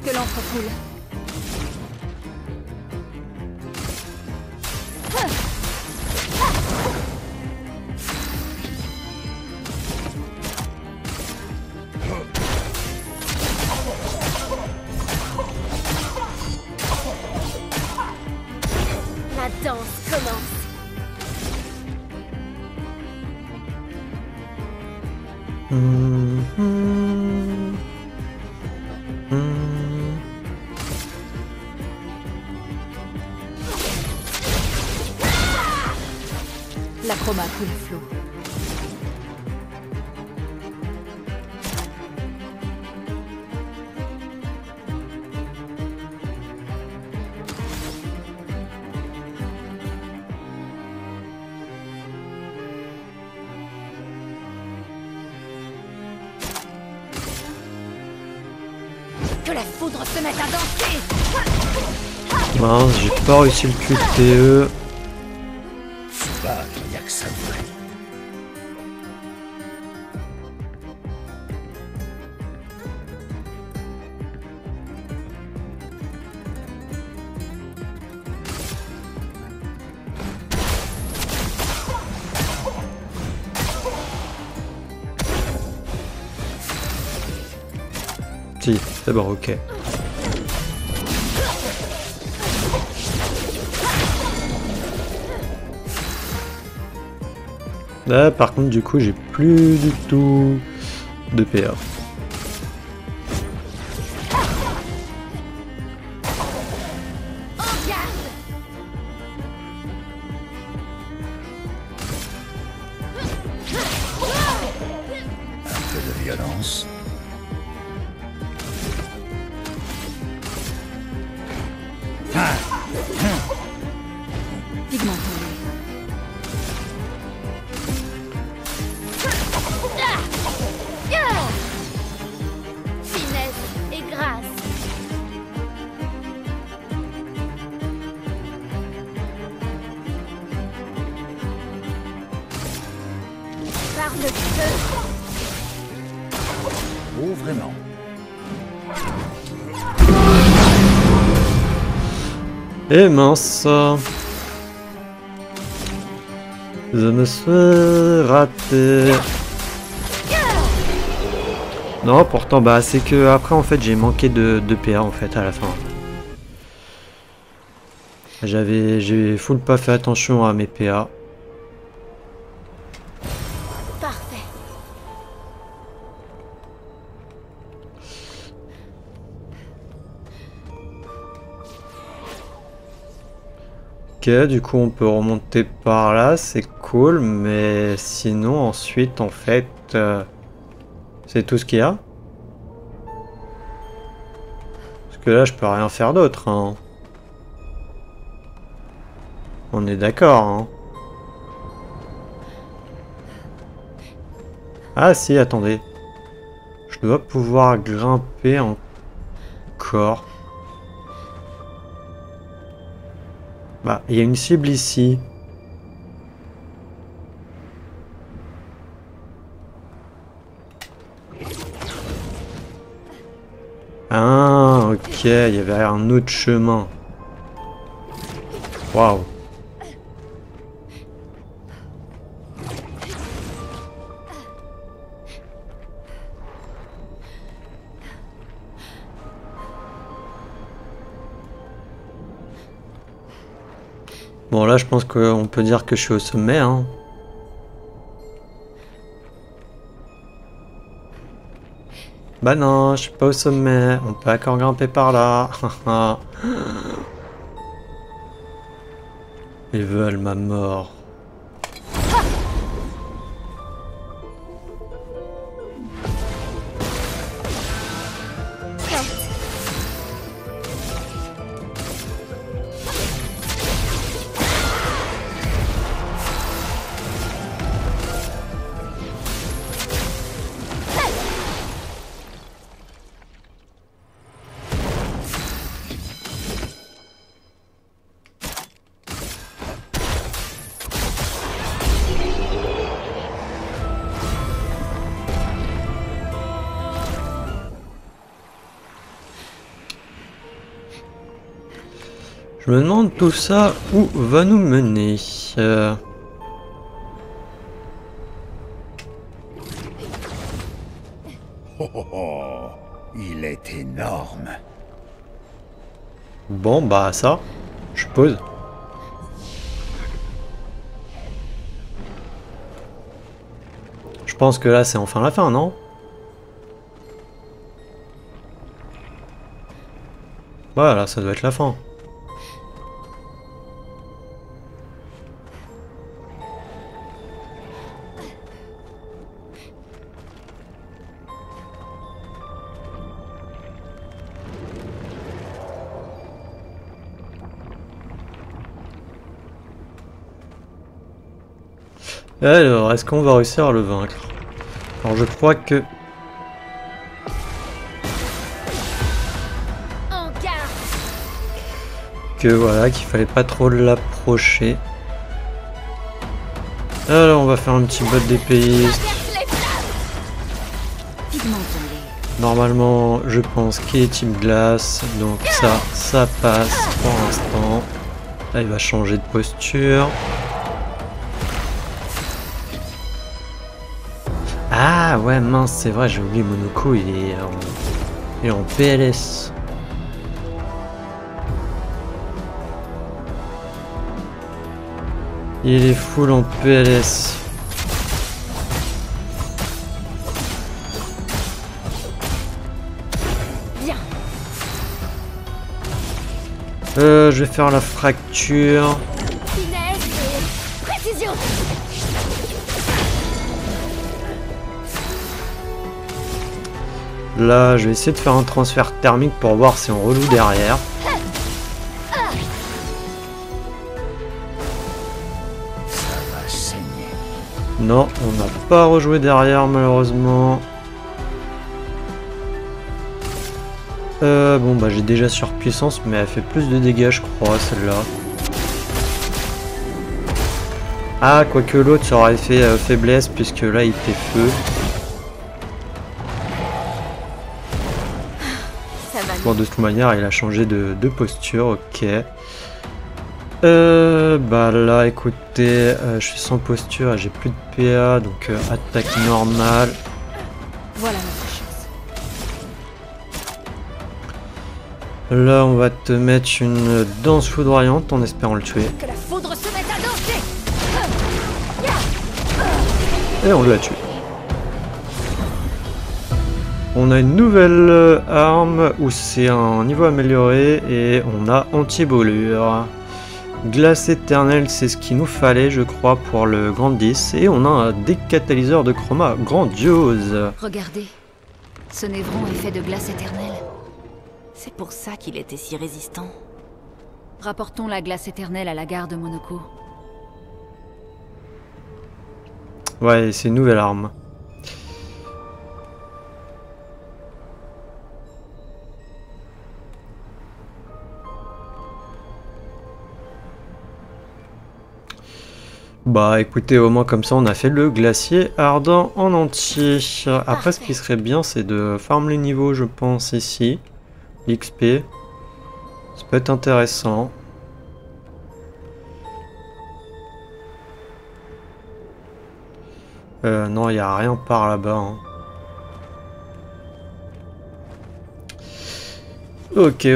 Que l'encre coule. La danse commence. La chroma coule à flot. Que la foudre se mette à danser. Mince, j'ai pas réussi le QTE. Bah, y a que ça de vrai. Si, c'est bon, ok. Là, par contre, du coup, j'ai plus du tout de PA. Un peu de violence. Pigmentons-les. Finesse et grâce. Par le feu. Oh, vraiment. Et mince. Je me suis raté. Non, pourtant, bah, c'est que après, en fait, j'ai manqué de PA, en fait, à la fin. J'ai full pas fait attention à mes PA. Parfait. Ok, du coup, on peut remonter par là, c'est cool, mais sinon, ensuite, en fait, c'est tout ce qu'il y a. Parce que là, je peux rien faire d'autre, hein. On est d'accord, hein. Ah si, attendez. Je dois pouvoir grimper encore. Bah, il y a une cible ici. Ah, ok, il y avait un autre chemin. Waouh. Bon, là, je pense qu'on peut dire que je suis au sommet, hein. Bah non, je suis pas au sommet. On peut encore grimper par là. Ils veulent ma mort. Je me demande tout ça où va nous mener. Oh, oh, oh. Il est énorme. Bon, bah ça, je pose. Je pense que là, c'est enfin la fin, non? Voilà, ça doit être la fin. Alors, est-ce qu'on va réussir à le vaincre? Alors, je crois que... que voilà, qu'il fallait pas trop l'approcher. Alors on va faire un petit bot d'épéiste. Normalement je pense qu'il est type glace, donc ça passe pour l'instant. Là il va changer de posture. Ah ouais mince, c'est vrai, j'ai oublié, Monoko il est en PLS. Il est full en PLS. Bien. Je vais faire la fracture. Finesse et précision. Là, je vais essayer de faire un transfert thermique pour voir si on reloue derrière. Non, on n'a pas rejoué derrière malheureusement. Bon bah j'ai déjà surpuissance mais elle fait plus de dégâts je crois celle-là. Ah quoique l'autre ça aurait fait faiblesse puisque là il fait feu. Bon de toute manière il a changé de posture, ok. Bah là écoutez, je suis sans posture et j'ai plus de PA donc attaque normale. Voilà notre chance. Là on va te mettre une danse foudroyante en espérant le tuer. Que la foudre se mette à danser. Et on l'a tué. On a une nouvelle arme où c'est un niveau amélioré et on a anti-brûlure. Glace éternelle, c'est ce qu'il nous fallait, je crois, pour le grand 10. Et on a un décatalyseur de chroma grandiose. Regardez, ce névron est fait de glace éternelle. C'est pour ça qu'il était si résistant. Rapportons la glace éternelle à la gare de Monoko. Ouais, c'est une nouvelle arme. Bah écoutez, au moins comme ça on a fait le glacier ardent en entier. Après ce qui serait bien c'est de farm les niveaux je pense ici. L'XP. Ça peut être intéressant. Non il n'y a rien par là-bas. Hein. Ok.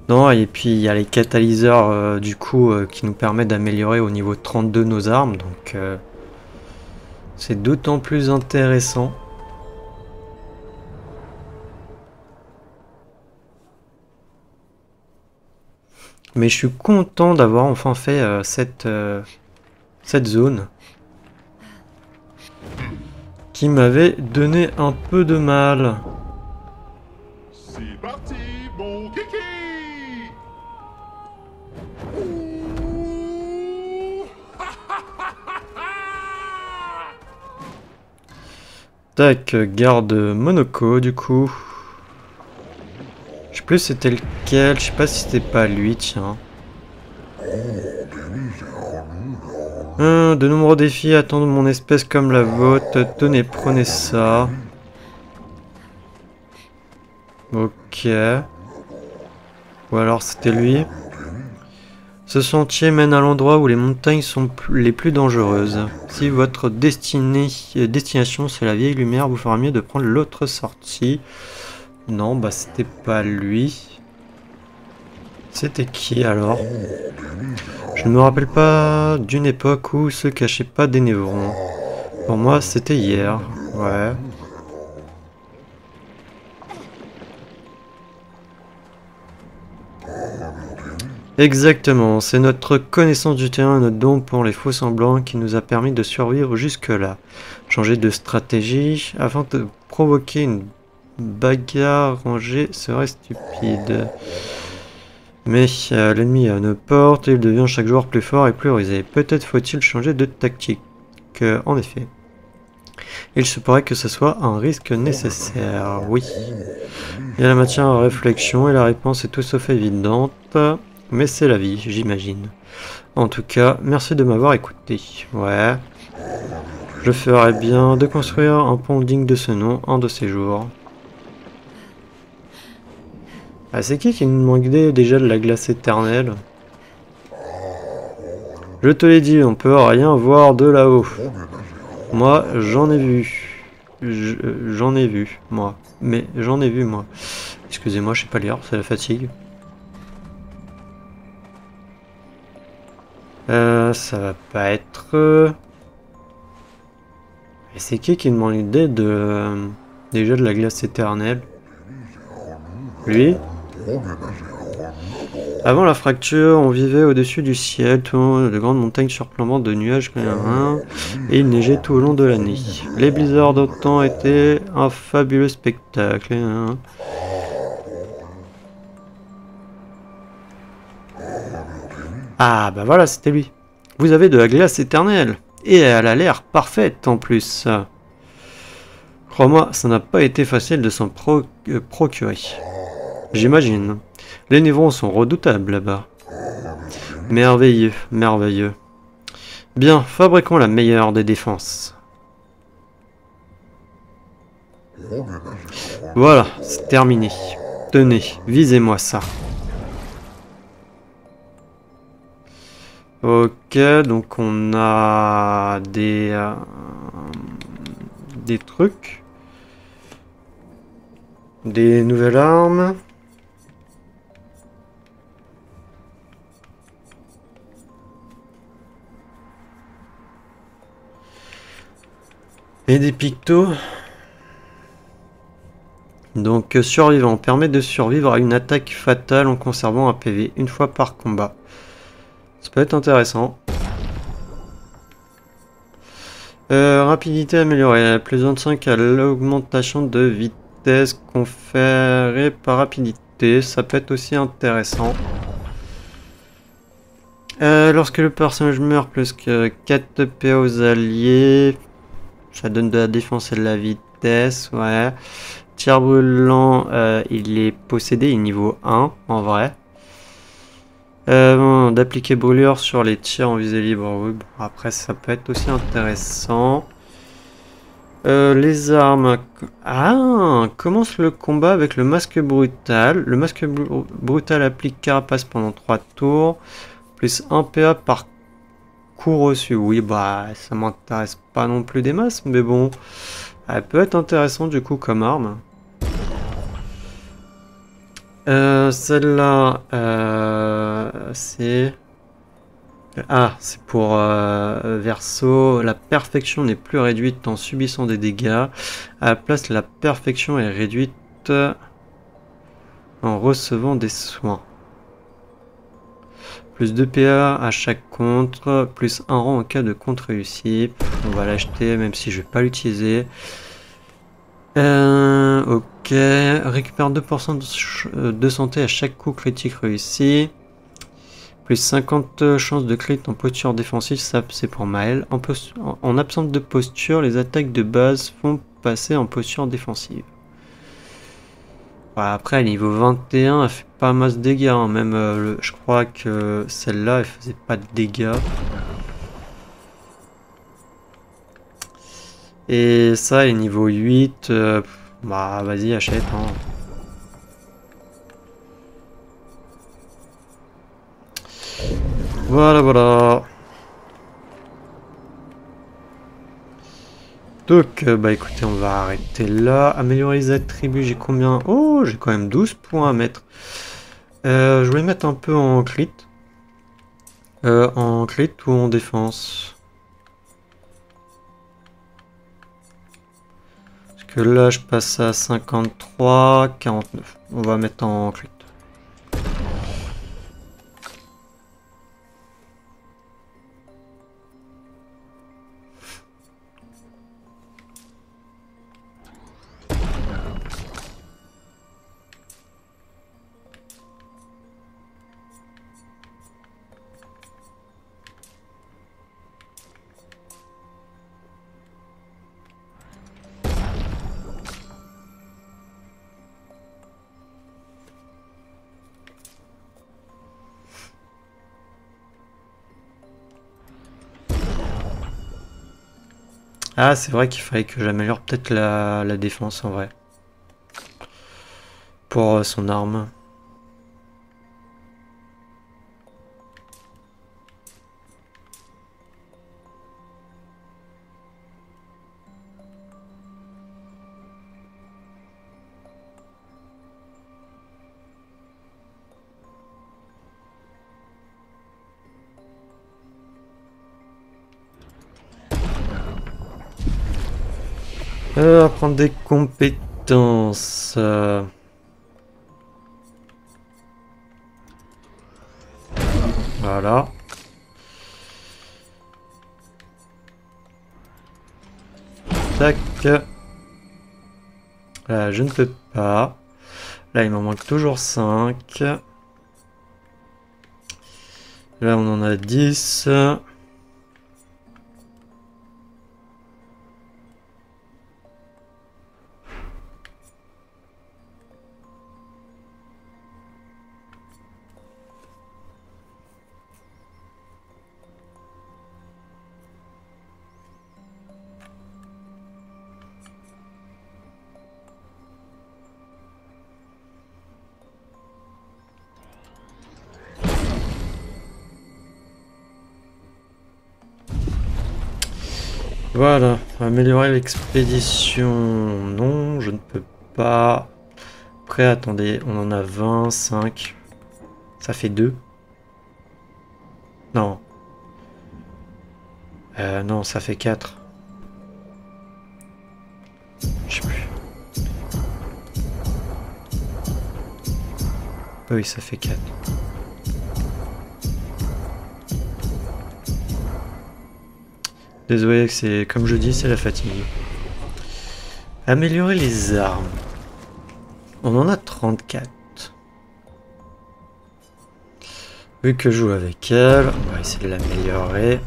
Non, et puis il y a les catalyseurs du coup qui nous permettent d'améliorer au niveau 32 nos armes, donc c'est d'autant plus intéressant. Mais je suis content d'avoir enfin fait cette zone qui m'avait donné un peu de mal. C'est parti, mon kiki! Tac, garde Monoko du coup. Je sais plus c'était lequel, je sais pas si c'était pas lui, tiens. De nombreux défis attendent mon espèce comme la vôtre. Tenez, prenez ça. Ok. Ou alors c'était lui. Ce sentier mène à l'endroit où les montagnes sont les plus dangereuses. Si votre destination c'est la vieille lumière, vous fera mieux de prendre l'autre sortie. Non, bah c'était pas lui. C'était qui alors? Je ne me rappelle pas d'une époque où se cachaient pas des névrons. Pour moi c'était hier. Ouais. Exactement, c'est notre connaissance du terrain et notre don pour les faux-semblants qui nous a permis de survivre jusque-là. Changer de stratégie afin de provoquer une bagarre rangée serait stupide. Mais l'ennemi a une porte et il devient chaque jour plus fort et plus rusé. Peut-être faut-il changer de tactique. En effet. Il se pourrait que ce soit un risque nécessaire, oui. Il y a la matière à réflexion et la réponse est tout sauf évidente, mais c'est la vie, j'imagine. En tout cas, merci de m'avoir écouté. Ouais. Je ferais bien de construire un pont digne de ce nom un de ces jours. Ah, c'est qui nous demandait déjà de la glace éternelle? Je te l'ai dit, on peut rien voir de là-haut. Moi, j'en ai vu. J'en ai vu, moi. Mais j'en ai vu, moi. Excusez-moi, je sais pas lire, c'est la fatigue. Ça va pas être... Et c'est qui me demande l'idée de... déjà de la glace éternelle? Lui? Avant la fracture, on vivait au-dessus du ciel, de grandes montagnes surplombant de nuages, et il neigeait tout au long de l'année. Les blizzards d'autant étaient un fabuleux spectacle. Ah bah voilà, c'était lui. Vous avez de la glace éternelle, et elle a l'air parfaite en plus. Crois-moi, ça n'a pas été facile de s'en procurer. J'imagine. Les niveaux sont redoutables là-bas. Merveilleux, merveilleux. Bien, fabriquons la meilleure des défenses. Voilà, c'est terminé. Tenez, visez-moi ça. Ok, donc on a des trucs. Des nouvelles armes. Et des pictos. Donc survivant permet de survivre à une attaque fatale en conservant un PV une fois par combat. Ça peut être intéressant. Rapidité améliorée. Plus 25 à l'augmentation de vitesse conférée par rapidité. Ça peut être aussi intéressant. Lorsque le personnage meurt, plus que 4 PA aux alliés. Ça donne de la défense et de la vitesse, ouais. Tir brûlant, il est possédé, il est niveau 1, en vrai. D'appliquer brûlure sur les tirs en visée libre, oui. Bon, après, ça peut être aussi intéressant. Les armes... Ah, commence le combat avec le masque brutal. Le masque brutal applique carapace pendant 3 tours. Plus 1 PA par coup reçu. Oui, bah, ça m'intéresse pas non plus des masses, mais bon, elle peut être intéressante du coup comme arme. Celle-là, c'est... Ah, c'est pour Verso. La perfection n'est plus réduite en subissant des dégâts. À la place, la perfection est réduite en recevant des soins. Plus 2 PA à chaque contre, plus 1 rang en cas de contre réussi. On va l'acheter même si je vais pas l'utiliser. Ok, récupère 2% de santé à chaque coup critique réussi. Plus 50 chances de crit en posture défensive, ça c'est pour Maël. En absence de posture, les attaques de base font passer en posture défensive. Voilà, après, niveau 21, elle fait pas masse de dégâts. Hein. Même, je crois que celle-là, elle faisait pas de dégâts. Et ça, et niveau 8, bah vas-y, achète. Hein. Voilà, voilà. Donc, bah écoutez, on va arrêter là. Améliorer les attributs, j'ai combien? Oh, j'ai quand même 12 points à mettre. Je vais mettre un peu en crit. En crit ou en défense? Parce que là, je passe à 53, 49. On va mettre en crit. Ah, c'est vrai qu'il fallait que j'améliore peut-être la défense en vrai. Pour son arme. Apprendre des compétences. Voilà. Tac. Là, je ne peux pas. Là, il m'en manque toujours 5. Là, on en a 10. Voilà, améliorer l'expédition. Non, je ne peux pas. Après, attendez, on en a 25. Ça fait 2. Non. Non, ça fait 4. Je sais plus. Oui, ça fait 4. Désolé, c'est comme je dis, c'est la fatigue. Améliorer les armes. On en a 34. Vu que je joue avec elle, on va essayer de l'améliorer.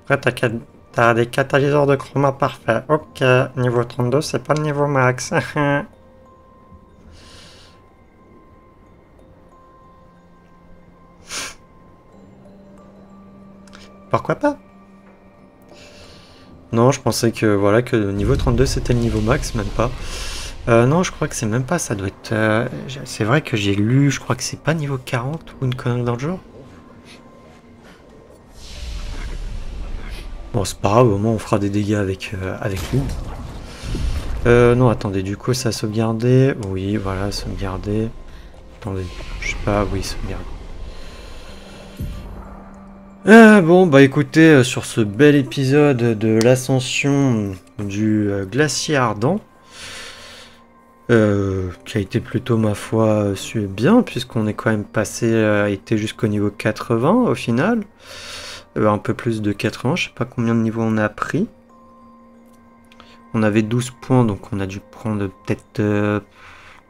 Après, t'as des catalyseurs de chroma parfaits. Ok, niveau 32, c'est pas le niveau max. Pourquoi pas? Non, je pensais que voilà que le niveau 32 c'était le niveau max, même pas. Non, je crois que c'est même pas, ça doit être... c'est vrai que j'ai lu, je crois que c'est pas niveau 40 ou une connerie dans le genre. Bon, c'est pas grave, au moins on fera des dégâts avec lui. Non, attendez, du coup ça a sauvegardé. Oui, voilà, sauvegardé. Attendez, je sais pas, oui, sauvegardé. Bon, bah écoutez, sur ce bel épisode de l'ascension du glacier ardent, qui a été plutôt, ma foi, bien, puisqu'on est quand même passé, été jusqu'au niveau 80 au final. Un peu plus de 80, je sais pas combien de niveaux on a pris. On avait 12 points, donc on a dû prendre peut-être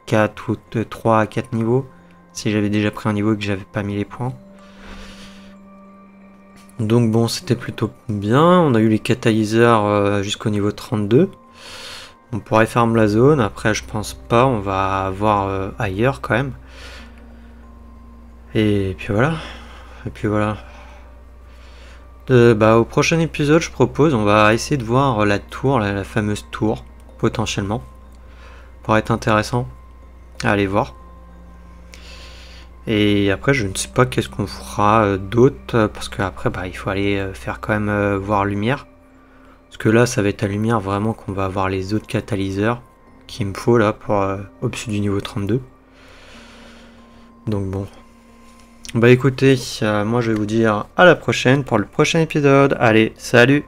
4 ou 3 à 4 niveaux. Si j'avais déjà pris un niveau et que j'avais pas mis les points. Donc bon, c'était plutôt bien. On a eu les catalyseurs jusqu'au niveau 32. On pourrait farm la zone. Après, je pense pas. On va voir ailleurs quand même. Et puis voilà. Et puis voilà. Bah, au prochain épisode, je propose, on va essayer de voir la tour, la fameuse tour, potentiellement. Pourrait être intéressant à aller voir. Et après, je ne sais pas qu'est-ce qu'on fera d'autre, parce qu'après, bah, il faut aller faire quand même voir lumière. Parce que là, ça va être à lumière vraiment qu'on va avoir les autres catalyseurs qu'il me faut là pour au-dessus du niveau 32. Donc bon. Bah écoutez, moi je vais vous dire à la prochaine pour le prochain épisode. Allez, salut!